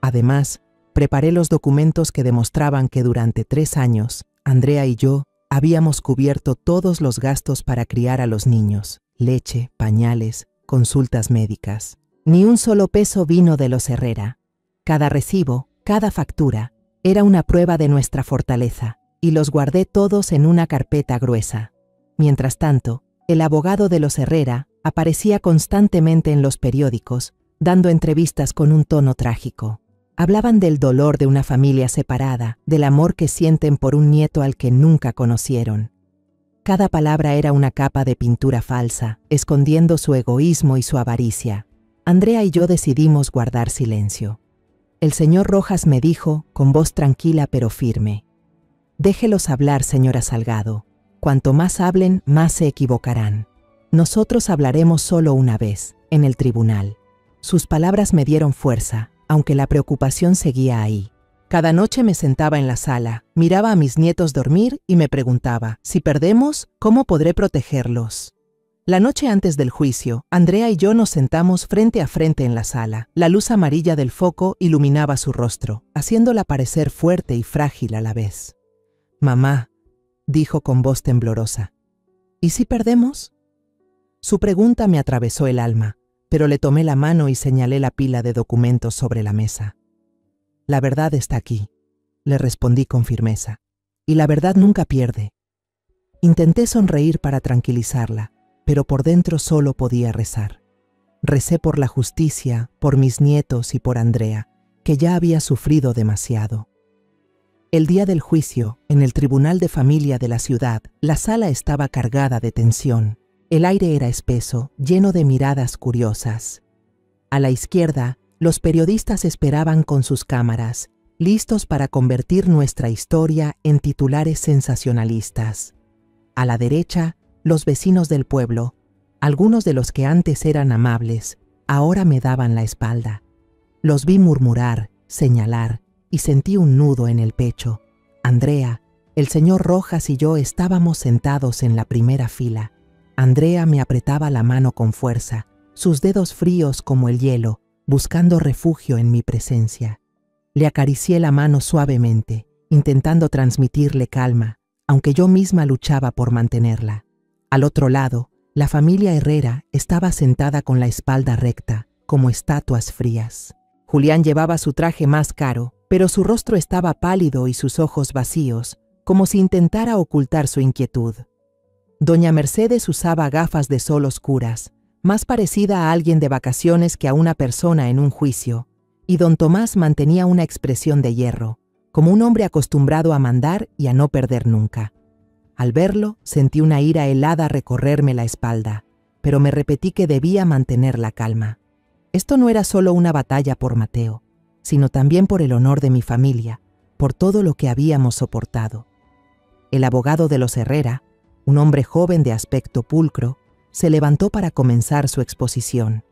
Además, preparé los documentos que demostraban que durante 3 años, Andrea y yo habíamos cubierto todos los gastos para criar a los niños: leche, pañales, consultas médicas. Ni un solo peso vino de los Herrera. Cada recibo, cada factura, era una prueba de nuestra fortaleza, y los guardé todos en una carpeta gruesa. Mientras tanto, el abogado de los Herrera aparecía constantemente en los periódicos, dando entrevistas con un tono trágico. Hablaban del dolor de una familia separada, del amor que sienten por un nieto al que nunca conocieron. Cada palabra era una capa de pintura falsa, escondiendo su egoísmo y su avaricia. Andrea y yo decidimos guardar silencio. El señor Rojas me dijo, con voz tranquila pero firme: «Déjelos hablar, señora Salgado. Cuanto más hablen, más se equivocarán. Nosotros hablaremos solo una vez, en el tribunal». Sus palabras me dieron fuerza, aunque la preocupación seguía ahí. Cada noche me sentaba en la sala, miraba a mis nietos dormir y me preguntaba: si perdemos, ¿cómo podré protegerlos? La noche antes del juicio, Andrea y yo nos sentamos frente a frente en la sala. La luz amarilla del foco iluminaba su rostro, haciéndola parecer fuerte y frágil a la vez. «Mamá», dijo con voz temblorosa, «¿y si perdemos?». Su pregunta me atravesó el alma, pero le tomé la mano y señalé la pila de documentos sobre la mesa. «La verdad está aquí», le respondí con firmeza, «y la verdad nunca pierde». Intenté sonreír para tranquilizarla, pero por dentro solo podía rezar. Recé por la justicia, por mis nietos y por Andrea, que ya había sufrido demasiado. El día del juicio, en el Tribunal de Familia de la ciudad, la sala estaba cargada de tensión. El aire era espeso, lleno de miradas curiosas. A la izquierda, los periodistas esperaban con sus cámaras, listos para convertir nuestra historia en titulares sensacionalistas. A la derecha, los vecinos del pueblo, algunos de los que antes eran amables, ahora me daban la espalda. Los vi murmurar, señalar, y sentí un nudo en el pecho. Andrea, el señor Rojas y yo estábamos sentados en la primera fila. Andrea me apretaba la mano con fuerza, sus dedos fríos como el hielo, buscando refugio en mi presencia. Le acaricié la mano suavemente, intentando transmitirle calma, aunque yo misma luchaba por mantenerla. Al otro lado, la familia Herrera estaba sentada con la espalda recta, como estatuas frías. Julián llevaba su traje más caro, pero su rostro estaba pálido y sus ojos vacíos, como si intentara ocultar su inquietud. Doña Mercedes usaba gafas de sol oscuras, más parecida a alguien de vacaciones que a una persona en un juicio, y don Tomás mantenía una expresión de hierro, como un hombre acostumbrado a mandar y a no perder nunca. Al verlo, sentí una ira helada recorrerme la espalda, pero me repetí que debía mantener la calma. Esto no era solo una batalla por Mateo, sino también por el honor de mi familia, por todo lo que habíamos soportado. El abogado de los Herrera, un hombre joven de aspecto pulcro, se levantó para comenzar su exposición.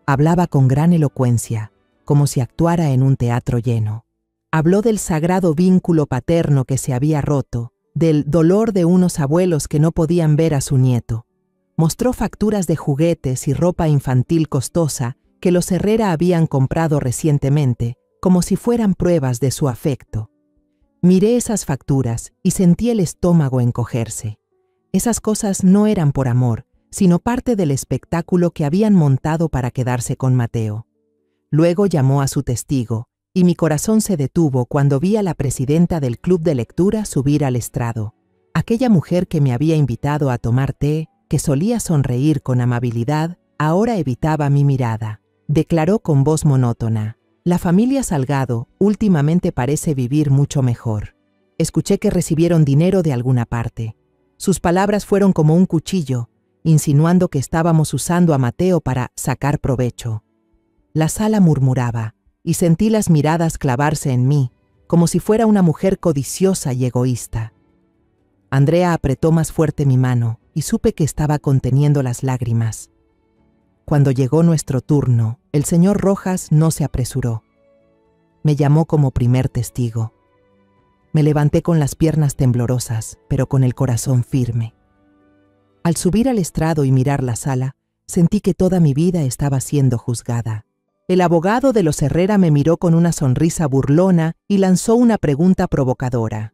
Hablaba con gran elocuencia, como si actuara en un teatro lleno. Habló del sagrado vínculo paterno que se había roto, del dolor de unos abuelos que no podían ver a su nieto. Mostró facturas de juguetes y ropa infantil costosa que los Herrera habían comprado recientemente, como si fueran pruebas de su afecto. Miré esas facturas y sentí el estómago encogerse. Esas cosas no eran por amor, sino parte del espectáculo que habían montado para quedarse con Mateo. Luego llamó a su testigo, y mi corazón se detuvo cuando vi a la presidenta del club de lectura subir al estrado. Aquella mujer que me había invitado a tomar té, que solía sonreír con amabilidad, ahora evitaba mi mirada. Declaró con voz monótona: «La familia Salgado últimamente parece vivir mucho mejor. Escuché que recibieron dinero de alguna parte». Sus palabras fueron como un cuchillo, insinuando que estábamos usando a Mateo para sacar provecho. La sala murmuraba, y sentí las miradas clavarse en mí, como si fuera una mujer codiciosa y egoísta. Andrea apretó más fuerte mi mano, y supe que estaba conteniendo las lágrimas. Cuando llegó nuestro turno, el señor Rojas no se apresuró. Me llamó como primer testigo. Me levanté con las piernas temblorosas, pero con el corazón firme. Al subir al estrado y mirar la sala, sentí que toda mi vida estaba siendo juzgada. El abogado de los Herrera me miró con una sonrisa burlona y lanzó una pregunta provocadora.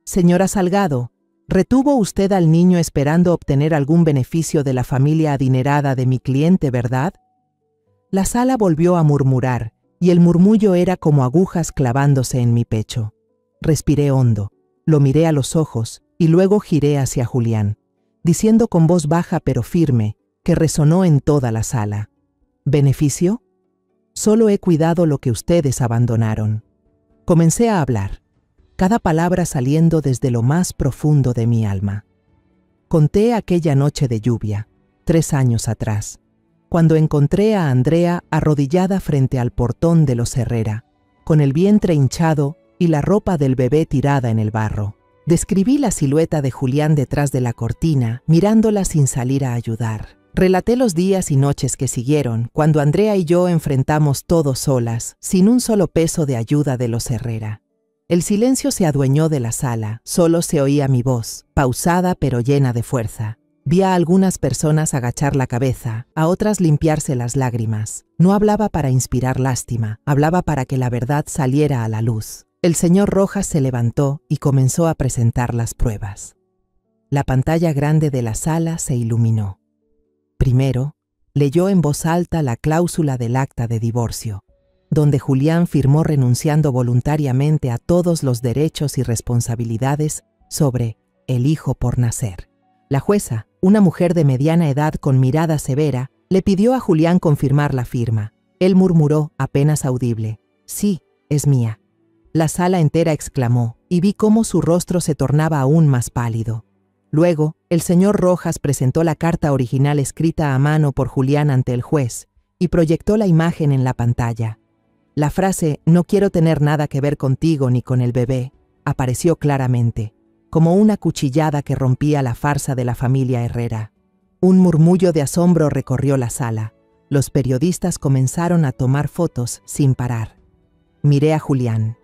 «Señora Salgado, ¿retuvo usted al niño esperando obtener algún beneficio de la familia adinerada de mi cliente, verdad?» La sala volvió a murmurar, y el murmullo era como agujas clavándose en mi pecho. Respiré hondo, lo miré a los ojos y luego giré hacia Julián, diciendo con voz baja pero firme, que resonó en toda la sala. ¿Beneficio? Solo he cuidado lo que ustedes abandonaron. Comencé a hablar, cada palabra saliendo desde lo más profundo de mi alma. Conté aquella noche de lluvia, 3 años atrás, cuando encontré a Andrea arrodillada frente al portón de los Herrera, con el vientre hinchado y la ropa del bebé tirada en el barro. Describí la silueta de Julián detrás de la cortina, mirándola sin salir a ayudar. Relaté los días y noches que siguieron, cuando Andrea y yo enfrentamos todo solas, sin un solo peso de ayuda de los Herrera. El silencio se adueñó de la sala, solo se oía mi voz, pausada pero llena de fuerza. Vi a algunas personas agachar la cabeza, a otras limpiarse las lágrimas. No hablaba para inspirar lástima, hablaba para que la verdad saliera a la luz. El señor Rojas se levantó y comenzó a presentar las pruebas. La pantalla grande de la sala se iluminó. Primero, leyó en voz alta la cláusula del acta de divorcio, donde Julián firmó renunciando voluntariamente a todos los derechos y responsabilidades sobre el hijo por nacer. La jueza, una mujer de mediana edad con mirada severa, le pidió a Julián confirmar la firma. Él murmuró, apenas audible, «Sí, es mía». La sala entera exclamó, y vi cómo su rostro se tornaba aún más pálido. Luego, el señor Rojas presentó la carta original escrita a mano por Julián ante el juez y proyectó la imagen en la pantalla. La frase «No quiero tener nada que ver contigo ni con el bebé» apareció claramente, como una cuchillada que rompía la farsa de la familia Herrera. Un murmullo de asombro recorrió la sala. Los periodistas comenzaron a tomar fotos sin parar. Miré a Julián.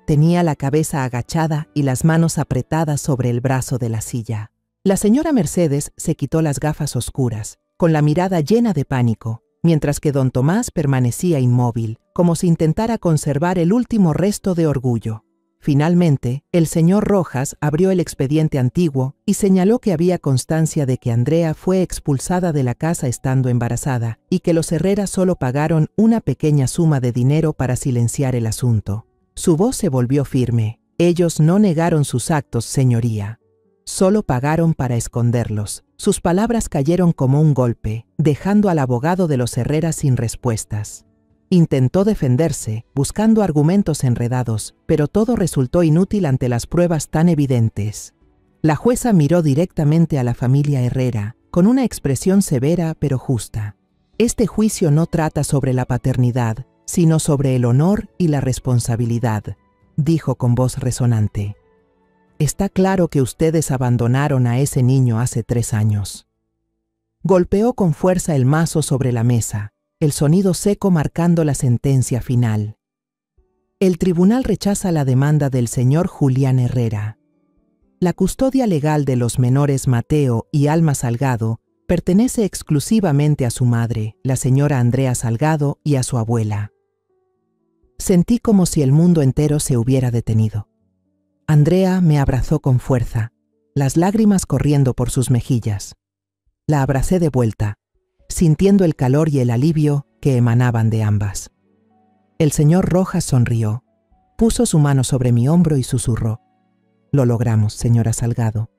Tenía la cabeza agachada y las manos apretadas sobre el brazo de la silla. La señora Mercedes se quitó las gafas oscuras, con la mirada llena de pánico, mientras que don Tomás permanecía inmóvil, como si intentara conservar el último resto de orgullo. Finalmente, el señor Rojas abrió el expediente antiguo y señaló que había constancia de que Andrea fue expulsada de la casa estando embarazada y que los Herrera solo pagaron una pequeña suma de dinero para silenciar el asunto. Su voz se volvió firme. Ellos no negaron sus actos, señoría. Solo pagaron para esconderlos. Sus palabras cayeron como un golpe, dejando al abogado de los Herrera sin respuestas. Intentó defenderse, buscando argumentos enredados, pero todo resultó inútil ante las pruebas tan evidentes. La jueza miró directamente a la familia Herrera, con una expresión severa pero justa. Este juicio no trata sobre la paternidad, sino sobre el honor y la responsabilidad, dijo con voz resonante. Está claro que ustedes abandonaron a ese niño hace 3 años. Golpeó con fuerza el mazo sobre la mesa, el sonido seco marcando la sentencia final. El tribunal rechaza la demanda del señor Julián Herrera. La custodia legal de los menores Mateo y Alma Salgado pertenece exclusivamente a su madre, la señora Andrea Salgado, y a su abuela. Sentí como si el mundo entero se hubiera detenido. Andrea me abrazó con fuerza, las lágrimas corriendo por sus mejillas. La abracé de vuelta, sintiendo el calor y el alivio que emanaban de ambas. El señor Rojas sonrió, puso su mano sobre mi hombro y susurró: «Lo logramos, señora Salgado».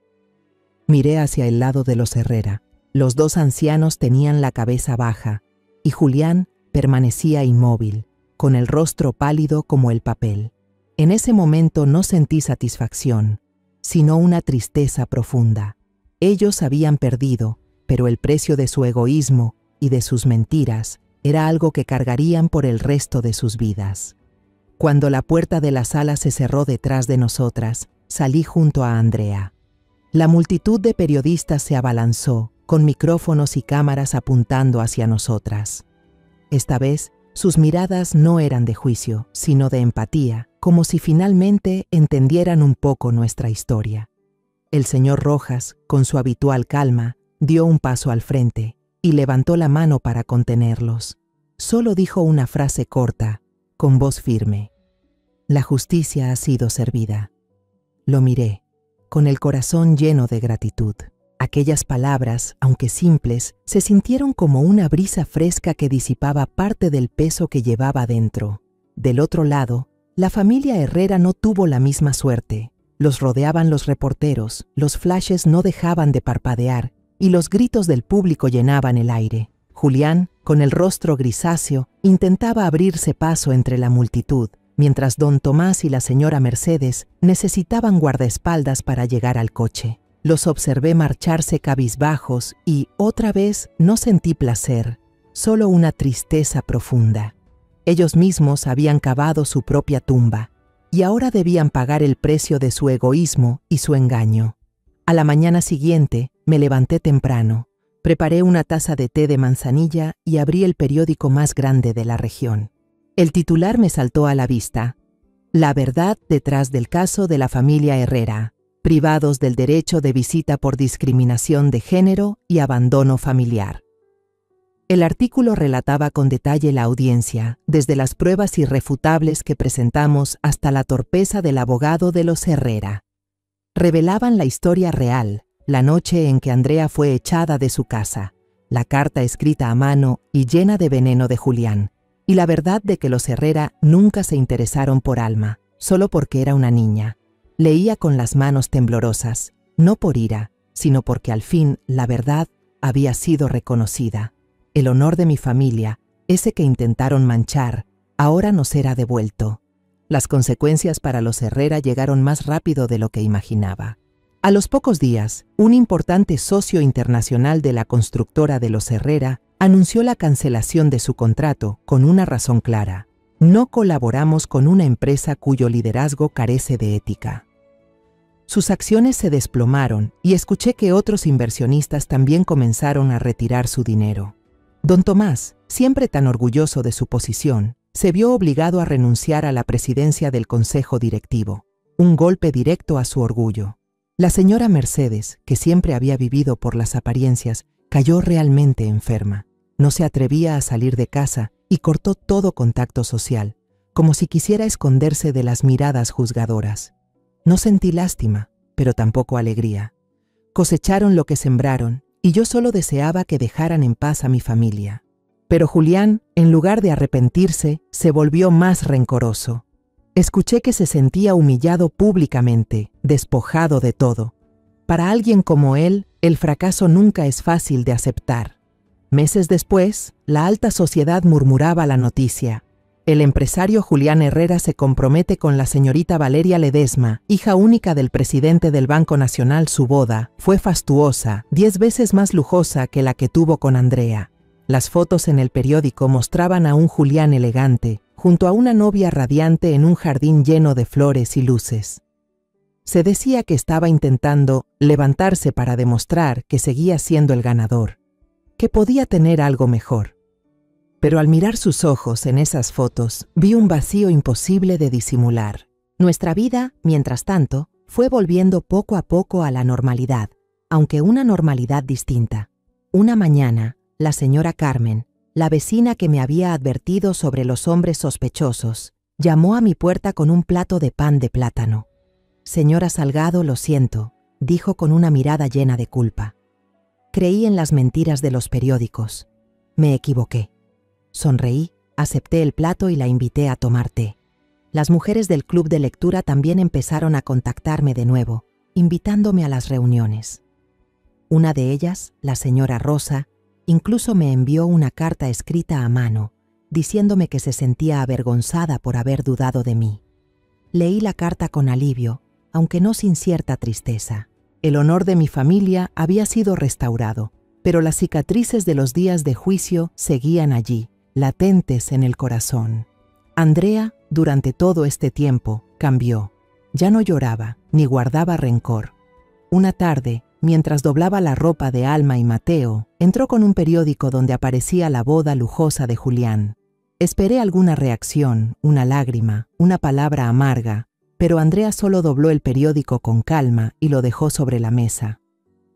Miré hacia el lado de los Herrera. Los 2 ancianos tenían la cabeza baja y Julián permanecía inmóvil, con el rostro pálido como el papel. En ese momento no sentí satisfacción, sino una tristeza profunda. Ellos habían perdido, pero el precio de su egoísmo y de sus mentiras era algo que cargarían por el resto de sus vidas. Cuando la puerta de la sala se cerró detrás de nosotras, salí junto a Andrea. La multitud de periodistas se abalanzó, con micrófonos y cámaras apuntando hacia nosotras. Esta vez, sus miradas no eran de juicio, sino de empatía, como si finalmente entendieran un poco nuestra historia. El señor Rojas, con su habitual calma, dio un paso al frente y levantó la mano para contenerlos. Solo dijo una frase corta, con voz firme: «La justicia ha sido servida». Lo miré, con el corazón lleno de gratitud. Aquellas palabras, aunque simples, se sintieron como una brisa fresca que disipaba parte del peso que llevaba dentro. Del otro lado, la familia Herrera no tuvo la misma suerte. Los rodeaban los reporteros, los flashes no dejaban de parpadear y los gritos del público llenaban el aire. Julián, con el rostro grisáceo, intentaba abrirse paso entre la multitud, mientras don Tomás y la señora Mercedes necesitaban guardaespaldas para llegar al coche. Los observé marcharse cabizbajos y, otra vez, no sentí placer, solo una tristeza profunda. Ellos mismos habían cavado su propia tumba y ahora debían pagar el precio de su egoísmo y su engaño. A la mañana siguiente me levanté temprano, preparé una taza de té de manzanilla y abrí el periódico más grande de la región. El titular me saltó a la vista: «La verdad detrás del caso de la familia Herrera. Privados del derecho de visita por discriminación de género y abandono familiar». El artículo relataba con detalle la audiencia, desde las pruebas irrefutables que presentamos hasta la torpeza del abogado de los Herrera. Revelaban la historia real, la noche en que Andrea fue echada de su casa, la carta escrita a mano y llena de veneno de Julián, y la verdad de que los Herrera nunca se interesaron por Alma, solo porque era una niña. Leía con las manos temblorosas, no por ira, sino porque al fin la verdad había sido reconocida. El honor de mi familia, ese que intentaron manchar, ahora nos era devuelto. Las consecuencias para los Herrera llegaron más rápido de lo que imaginaba. A los pocos días, un importante socio internacional de la constructora de los Herrera anunció la cancelación de su contrato con una razón clara: no colaboramos con una empresa cuyo liderazgo carece de ética. Sus acciones se desplomaron y escuché que otros inversionistas también comenzaron a retirar su dinero. Don Tomás, siempre tan orgulloso de su posición, se vio obligado a renunciar a la presidencia del consejo directivo, un golpe directo a su orgullo. La señora Mercedes, que siempre había vivido por las apariencias, cayó realmente enferma. No se atrevía a salir de casa y cortó todo contacto social, como si quisiera esconderse de las miradas juzgadoras. No sentí lástima, pero tampoco alegría. Cosecharon lo que sembraron, y yo solo deseaba que dejaran en paz a mi familia. Pero Julián, en lugar de arrepentirse, se volvió más rencoroso. Escuché que se sentía humillado públicamente, despojado de todo. Para alguien como él, el fracaso nunca es fácil de aceptar. Meses después, la alta sociedad murmuraba la noticia: el empresario Julián Herrera se compromete con la señorita Valeria Ledesma, hija única del presidente del Banco Nacional. Su boda fue fastuosa, 10 veces más lujosa que la que tuvo con Andrea. Las fotos en el periódico mostraban a un Julián elegante, junto a una novia radiante en un jardín lleno de flores y luces. Se decía que estaba intentando levantarse para demostrar que seguía siendo el ganador, que podía tener algo mejor. Pero al mirar sus ojos en esas fotos, vi un vacío imposible de disimular. Nuestra vida, mientras tanto, fue volviendo poco a poco a la normalidad, aunque una normalidad distinta. Una mañana, la señora Carmen, la vecina que me había advertido sobre los hombres sospechosos, llamó a mi puerta con un plato de pan de plátano. «Señora Salgado, lo siento», dijo con una mirada llena de culpa. Creí en las mentiras de los periódicos. Me equivoqué. Sonreí, acepté el plato y la invité a tomar té. Las mujeres del club de lectura también empezaron a contactarme de nuevo, invitándome a las reuniones. Una de ellas, la señora Rosa, incluso me envió una carta escrita a mano, diciéndome que se sentía avergonzada por haber dudado de mí. Leí la carta con alivio, aunque no sin cierta tristeza. El honor de mi familia había sido restaurado, pero las cicatrices de los días de juicio seguían allí, latentes en el corazón. Andrea, durante todo este tiempo, cambió. Ya no lloraba ni guardaba rencor. Una tarde, mientras doblaba la ropa de Alma y Mateo, entró con un periódico donde aparecía la boda lujosa de Julián. Esperé alguna reacción, una lágrima, una palabra amarga, pero Andrea solo dobló el periódico con calma y lo dejó sobre la mesa.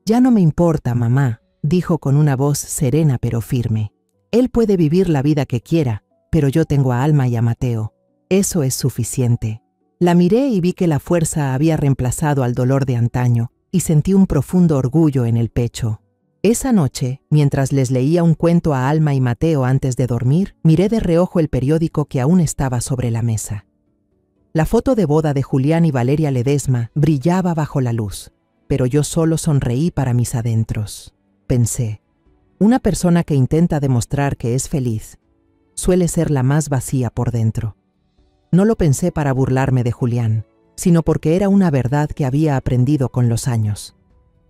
«Ya no me importa, mamá», dijo con una voz serena pero firme. «Él puede vivir la vida que quiera, pero yo tengo a Alma y a Mateo. Eso es suficiente». La miré y vi que la fuerza había reemplazado al dolor de antaño, y sentí un profundo orgullo en el pecho. Esa noche, mientras les leía un cuento a Alma y Mateo antes de dormir, miré de reojo el periódico que aún estaba sobre la mesa. La foto de boda de Julián y Valeria Ledesma brillaba bajo la luz, pero yo solo sonreí para mis adentros. Pensé, una persona que intenta demostrar que es feliz suele ser la más vacía por dentro. No lo pensé para burlarme de Julián, sino porque era una verdad que había aprendido con los años.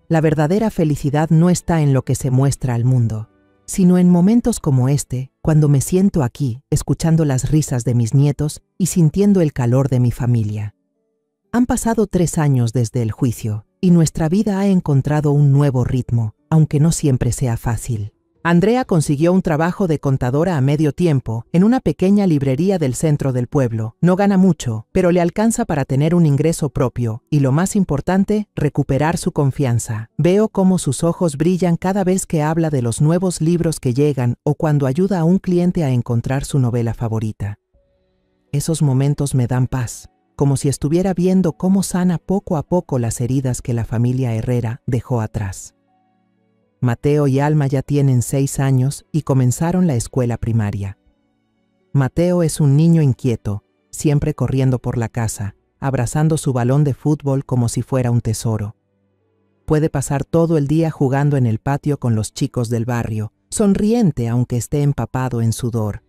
La verdadera felicidad no está en lo que se muestra al mundo, sino en momentos como este, cuando me siento aquí, escuchando las risas de mis nietos y sintiendo el calor de mi familia. Han pasado 3 años desde el juicio, y nuestra vida ha encontrado un nuevo ritmo, aunque no siempre sea fácil. Andrea consiguió un trabajo de contadora a medio tiempo en una pequeña librería del centro del pueblo. No gana mucho, pero le alcanza para tener un ingreso propio y, lo más importante, recuperar su confianza. Veo cómo sus ojos brillan cada vez que habla de los nuevos libros que llegan o cuando ayuda a un cliente a encontrar su novela favorita. Esos momentos me dan paz, como si estuviera viendo cómo sana poco a poco las heridas que la familia Herrera dejó atrás. Mateo y Alma ya tienen 6 años y comenzaron la escuela primaria. Mateo es un niño inquieto, siempre corriendo por la casa, abrazando su balón de fútbol como si fuera un tesoro. Puede pasar todo el día jugando en el patio con los chicos del barrio, sonriente aunque esté empapado en sudor.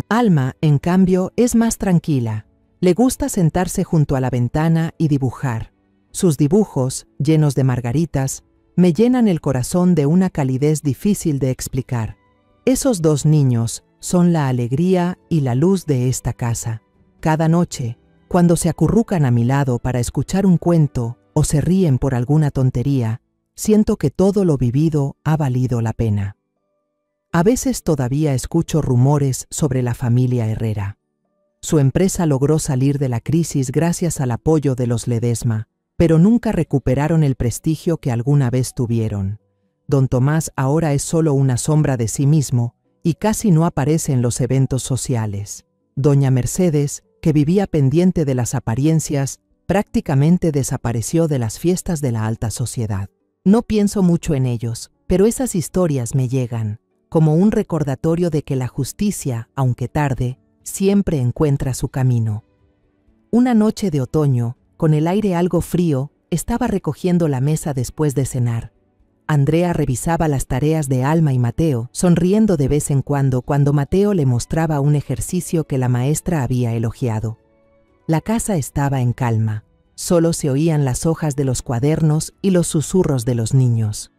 Alma, en cambio, es más tranquila. Le gusta sentarse junto a la ventana y dibujar. Sus dibujos, llenos de margaritas, me llenan el corazón de una calidez difícil de explicar. Esos 2 niños son la alegría y la luz de esta casa. Cada noche, cuando se acurrucan a mi lado para escuchar un cuento o se ríen por alguna tontería, siento que todo lo vivido ha valido la pena. A veces todavía escucho rumores sobre la familia Herrera. Su empresa logró salir de la crisis gracias al apoyo de los Ledesma, pero nunca recuperaron el prestigio que alguna vez tuvieron. Don Tomás ahora es solo una sombra de sí mismo y casi no aparece en los eventos sociales. Doña Mercedes, que vivía pendiente de las apariencias, prácticamente desapareció de las fiestas de la alta sociedad. No pienso mucho en ellos, pero esas historias me llegan, como un recordatorio de que la justicia, aunque tarde, siempre encuentra su camino. Una noche de otoño, con el aire algo frío, estaba recogiendo la mesa después de cenar. Andrea revisaba las tareas de Alma y Mateo, sonriendo de vez en cuando Mateo le mostraba un ejercicio que la maestra había elogiado. La casa estaba en calma. Solo se oían las hojas de los cuadernos y los susurros de los niños.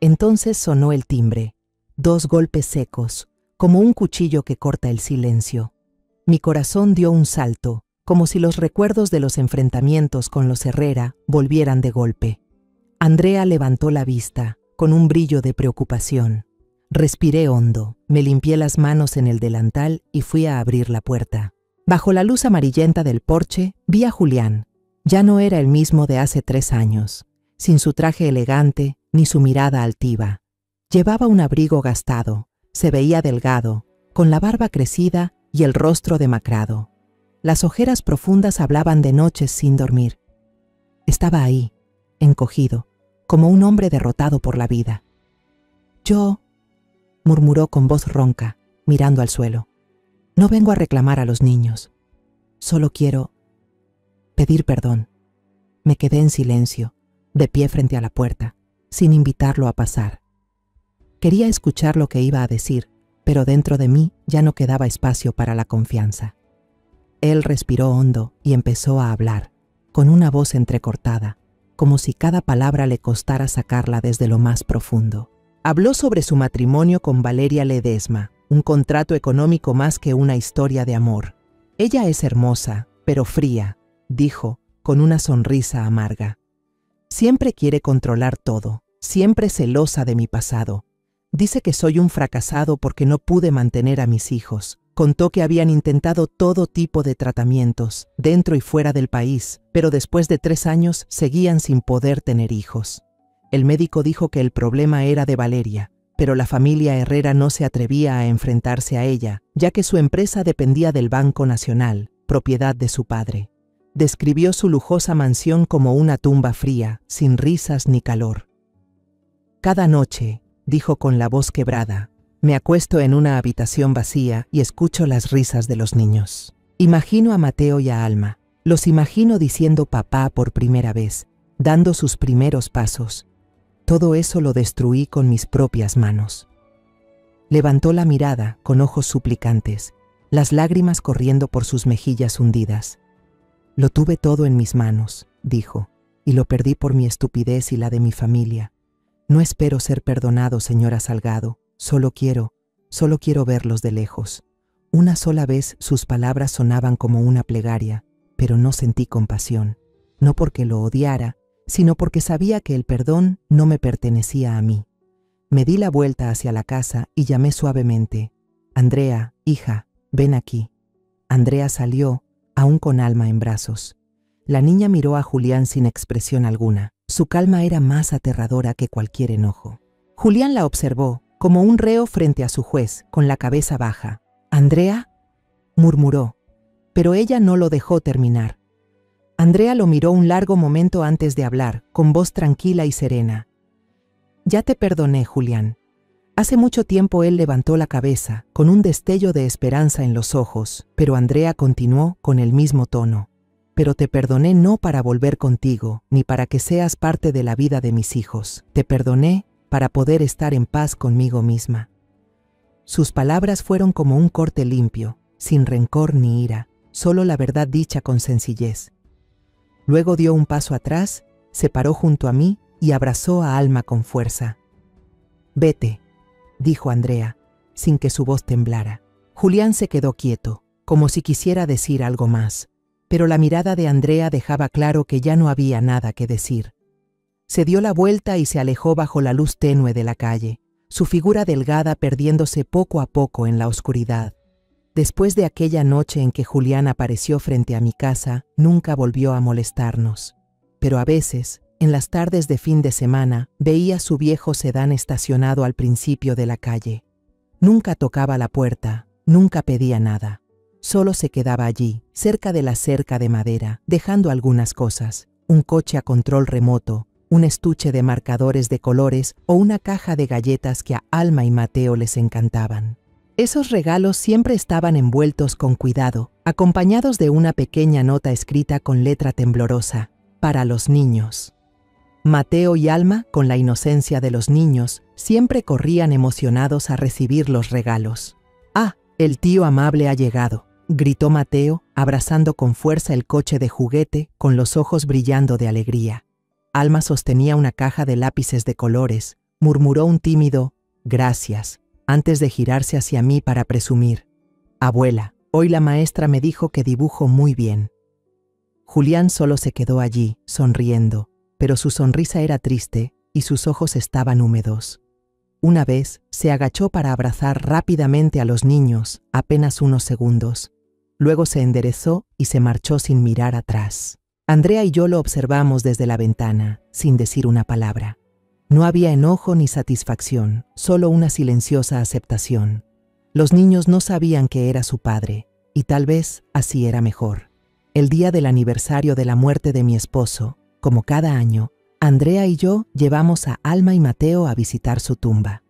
Entonces sonó el timbre. 2 golpes secos, como un cuchillo que corta el silencio. Mi corazón dio un salto, como si los recuerdos de los enfrentamientos con los Herrera volvieran de golpe. Andrea levantó la vista, con un brillo de preocupación. Respiré hondo, me limpié las manos en el delantal y fui a abrir la puerta. Bajo la luz amarillenta del porche, vi a Julián. Ya no era el mismo de hace 3 años, sin su traje elegante ni su mirada altiva. Llevaba un abrigo gastado, se veía delgado, con la barba crecida y el rostro demacrado. Las ojeras profundas hablaban de noches sin dormir. Estaba ahí, encogido, como un hombre derrotado por la vida. «Yo», murmuró con voz ronca, mirando al suelo, «no vengo a reclamar a los niños. Solo quiero pedir perdón». Me quedé en silencio, de pie frente a la puerta, sin invitarlo a pasar. Quería escuchar lo que iba a decir, pero dentro de mí ya no quedaba espacio para la confianza. Él respiró hondo y empezó a hablar, con una voz entrecortada, como si cada palabra le costara sacarla desde lo más profundo. Habló sobre su matrimonio con Valeria Ledesma, un contrato económico más que una historia de amor. «Ella es hermosa, pero fría», dijo, con una sonrisa amarga. Siempre quiere controlar todo, siempre celosa de mi pasado. Dice que soy un fracasado porque no pude mantener a mis hijos. Contó que habían intentado todo tipo de tratamientos, dentro y fuera del país, pero después de 3 años seguían sin poder tener hijos. El médico dijo que el problema era de Valeria, pero la familia Herrera no se atrevía a enfrentarse a ella, ya que su empresa dependía del Banco Nacional, propiedad de su padre. Describió su lujosa mansión como una tumba fría, sin risas ni calor. Cada noche, dijo con la voz quebrada, me acuesto en una habitación vacía y escucho las risas de los niños. Imagino a Mateo y a Alma. Los imagino diciendo papá por primera vez, dando sus primeros pasos. Todo eso lo destruí con mis propias manos. Levantó la mirada con ojos suplicantes, las lágrimas corriendo por sus mejillas hundidas. Lo tuve todo en mis manos, dijo, y lo perdí por mi estupidez y la de mi familia. No espero ser perdonado, señora Salgado. Solo quiero verlos de lejos. Una sola vez sus palabras sonaban como una plegaria, pero no sentí compasión, no porque lo odiara, sino porque sabía que el perdón no me pertenecía a mí. Me di la vuelta hacia la casa y llamé suavemente, Andrea, hija, ven aquí. Andrea salió, aún con Alma en brazos. La niña miró a Julián sin expresión alguna. Su calma era más aterradora que cualquier enojo. Julián la observó, como un reo frente a su juez, con la cabeza baja. «¿Andrea?», murmuró, pero ella no lo dejó terminar. Andrea lo miró un largo momento antes de hablar, con voz tranquila y serena. «Ya te perdoné, Julián». Hace mucho tiempo él levantó la cabeza, con un destello de esperanza en los ojos, pero Andrea continuó con el mismo tono. «Pero te perdoné no para volver contigo, ni para que seas parte de la vida de mis hijos. Te perdoné para poder estar en paz conmigo misma». Sus palabras fueron como un corte limpio, sin rencor ni ira, solo la verdad dicha con sencillez. Luego dio un paso atrás, se paró junto a mí y abrazó a Alma con fuerza. «Vete», dijo Andrea, sin que su voz temblara. Julián se quedó quieto, como si quisiera decir algo más, pero la mirada de Andrea dejaba claro que ya no había nada que decir. Se dio la vuelta y se alejó bajo la luz tenue de la calle, su figura delgada perdiéndose poco a poco en la oscuridad. Después de aquella noche en que Julián apareció frente a mi casa, nunca volvió a molestarnos. Pero a veces, en las tardes de fin de semana, veía su viejo sedán estacionado al principio de la calle. Nunca tocaba la puerta, nunca pedía nada. Solo se quedaba allí, cerca de la cerca de madera, dejando algunas cosas, un coche a control remoto, un estuche de marcadores de colores o una caja de galletas que a Alma y Mateo les encantaban. Esos regalos siempre estaban envueltos con cuidado, acompañados de una pequeña nota escrita con letra temblorosa, para los niños. Mateo y Alma, con la inocencia de los niños, siempre corrían emocionados a recibir los regalos. «Ah, el tío amable ha llegado», gritó Mateo, abrazando con fuerza el coche de juguete, con los ojos brillando de alegría. Alma sostenía una caja de lápices de colores, murmuró un tímido «gracias», antes de girarse hacia mí para presumir. «Abuela, hoy la maestra me dijo que dibujo muy bien». Julián solo se quedó allí, sonriendo, pero su sonrisa era triste y sus ojos estaban húmedos. Una vez se agachó para abrazar rápidamente a los niños, apenas unos segundos. Luego se enderezó y se marchó sin mirar atrás. Andrea y yo lo observamos desde la ventana, sin decir una palabra. No había enojo ni satisfacción, solo una silenciosa aceptación. Los niños no sabían que era su padre, y tal vez así era mejor. El día del aniversario de la muerte de mi esposo, como cada año, Andrea y yo llevamos a Alma y Mateo a visitar su tumba.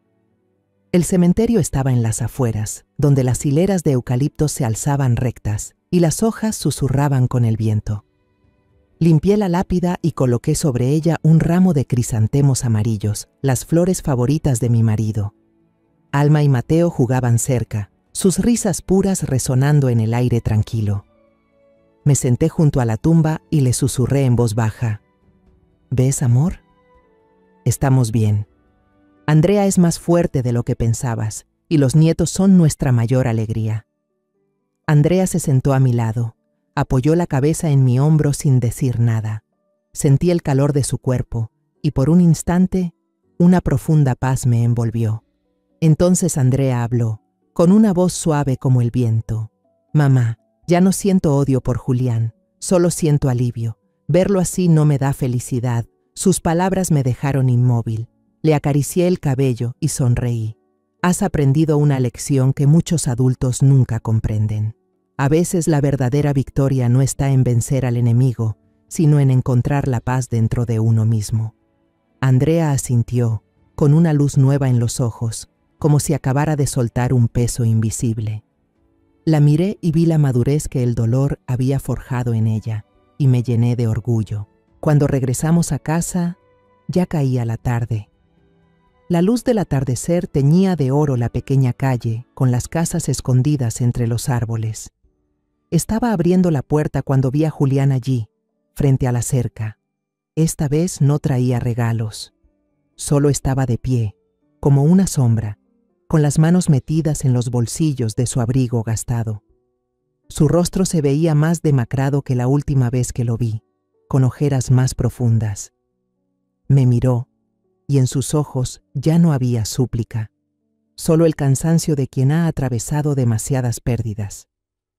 El cementerio estaba en las afueras, donde las hileras de eucaliptos se alzaban rectas y las hojas susurraban con el viento. Limpié la lápida y coloqué sobre ella un ramo de crisantemos amarillos, las flores favoritas de mi marido. Alma y Mateo jugaban cerca, sus risas puras resonando en el aire tranquilo. Me senté junto a la tumba y le susurré en voz baja: «¿Ves, amor? Estamos bien. Andrea es más fuerte de lo que pensabas, y los nietos son nuestra mayor alegría». Andrea se sentó a mi lado, apoyó la cabeza en mi hombro sin decir nada. Sentí el calor de su cuerpo y por un instante una profunda paz me envolvió. Entonces Andrea habló, con una voz suave como el viento. Mamá, ya no siento odio por Julián, solo siento alivio. Verlo así no me da felicidad. Sus palabras me dejaron inmóvil. Le acaricié el cabello y sonreí. Has aprendido una lección que muchos adultos nunca comprenden. A veces la verdadera victoria no está en vencer al enemigo, sino en encontrar la paz dentro de uno mismo. Andrea asintió, con una luz nueva en los ojos, como si acabara de soltar un peso invisible. La miré y vi la madurez que el dolor había forjado en ella, y me llené de orgullo. Cuando regresamos a casa, ya caía la tarde. La luz del atardecer teñía de oro la pequeña calle, con las casas escondidas entre los árboles. Estaba abriendo la puerta cuando vi a Julián allí, frente a la cerca. Esta vez no traía regalos. Solo estaba de pie, como una sombra, con las manos metidas en los bolsillos de su abrigo gastado. Su rostro se veía más demacrado que la última vez que lo vi, con ojeras más profundas. Me miró, y en sus ojos ya no había súplica, solo el cansancio de quien ha atravesado demasiadas pérdidas.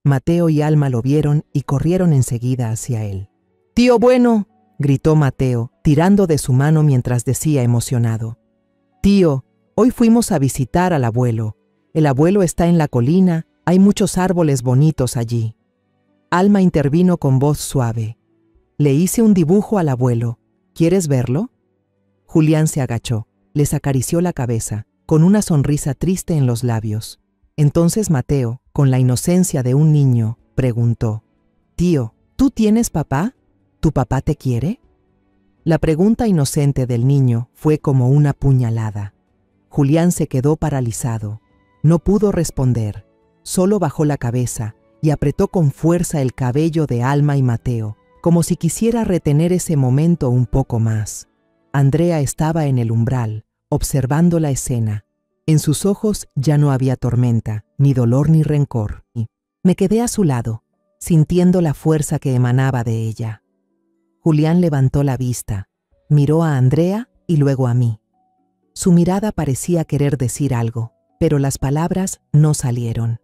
Mateo y Alma lo vieron y corrieron enseguida hacia él. «¡Tío bueno!», gritó Mateo, tirando de su mano mientras decía emocionado. «Tío, hoy fuimos a visitar al abuelo. El abuelo está en la colina, hay muchos árboles bonitos allí». Alma intervino con voz suave. «Le hice un dibujo al abuelo. ¿Quieres verlo?». Julián se agachó, les acarició la cabeza, con una sonrisa triste en los labios. Entonces Mateo, con la inocencia de un niño, preguntó: «Tío, ¿tú tienes papá? ¿Tu papá te quiere?». La pregunta inocente del niño fue como una puñalada. Julián se quedó paralizado. No pudo responder, solo bajó la cabeza y apretó con fuerza el cabello de Alma y Mateo, como si quisiera retener ese momento un poco más. Andrea estaba en el umbral, observando la escena. En sus ojos ya no había tormenta, ni dolor ni rencor. Me quedé a su lado, sintiendo la fuerza que emanaba de ella. Julián levantó la vista, miró a Andrea y luego a mí. Su mirada parecía querer decir algo, pero las palabras no salieron.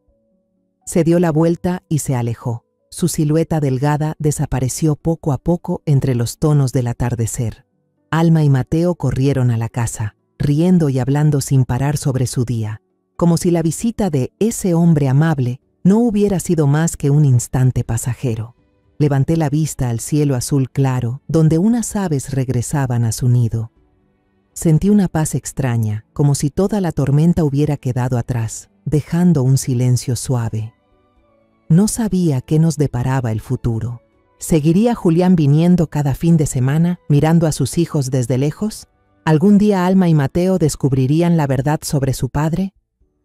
Se dio la vuelta y se alejó. Su silueta delgada desapareció poco a poco entre los tonos del atardecer. Alma y Mateo corrieron a la casa, riendo y hablando sin parar sobre su día, como si la visita de ese hombre amable no hubiera sido más que un instante pasajero. Levanté la vista al cielo azul claro, donde unas aves regresaban a su nido. Sentí una paz extraña, como si toda la tormenta hubiera quedado atrás, dejando un silencio suave. No sabía qué nos deparaba el futuro. ¿Seguiría Julián viniendo cada fin de semana, mirando a sus hijos desde lejos? ¿Algún día Alma y Mateo descubrirían la verdad sobre su padre?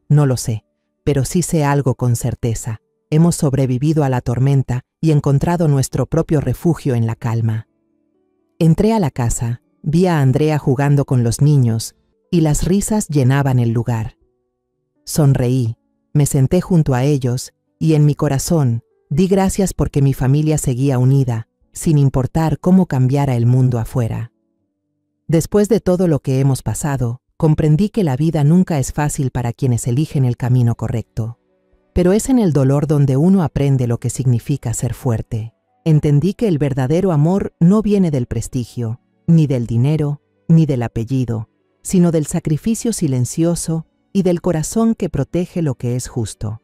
No lo sé, pero sí sé algo con certeza. Hemos sobrevivido a la tormenta y encontrado nuestro propio refugio en la calma. Entré a la casa, vi a Andrea jugando con los niños y las risas llenaban el lugar. Sonreí, me senté junto a ellos y en mi corazón di gracias porque mi familia seguía unida, sin importar cómo cambiara el mundo afuera. Después de todo lo que hemos pasado, comprendí que la vida nunca es fácil para quienes eligen el camino correcto. Pero es en el dolor donde uno aprende lo que significa ser fuerte. Entendí que el verdadero amor no viene del prestigio, ni del dinero, ni del apellido, sino del sacrificio silencioso y del corazón que protege lo que es justo.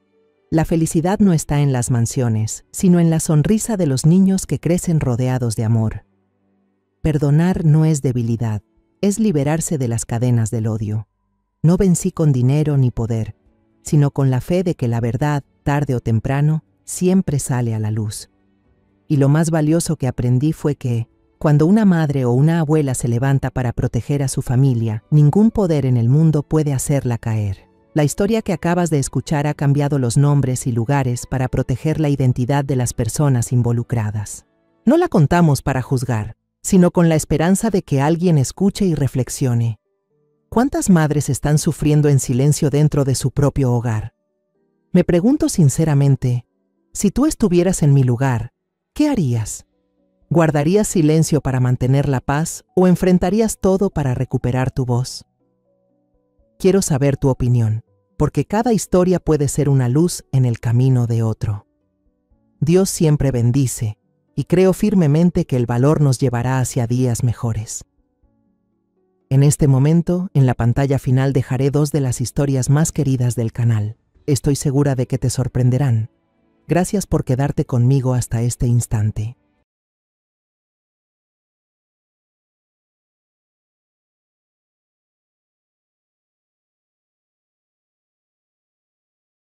La felicidad no está en las mansiones, sino en la sonrisa de los niños que crecen rodeados de amor. Perdonar no es debilidad, es liberarse de las cadenas del odio. No vencí con dinero ni poder, sino con la fe de que la verdad, tarde o temprano, siempre sale a la luz. Y lo más valioso que aprendí fue que, cuando una madre o una abuela se levanta para proteger a su familia, ningún poder en el mundo puede hacerla caer. La historia que acabas de escuchar ha cambiado los nombres y lugares para proteger la identidad de las personas involucradas. No la contamos para juzgar, sino con la esperanza de que alguien escuche y reflexione. ¿Cuántas madres están sufriendo en silencio dentro de su propio hogar? Me pregunto sinceramente, si tú estuvieras en mi lugar, ¿qué harías? ¿Guardarías silencio para mantener la paz o enfrentarías todo para recuperar tu voz? Quiero saber tu opinión, porque cada historia puede ser una luz en el camino de otro. Dios siempre bendice, y creo firmemente que el valor nos llevará hacia días mejores. En este momento, en la pantalla final dejaré 2 de las historias más queridas del canal. Estoy segura de que te sorprenderán. Gracias por quedarte conmigo hasta este instante.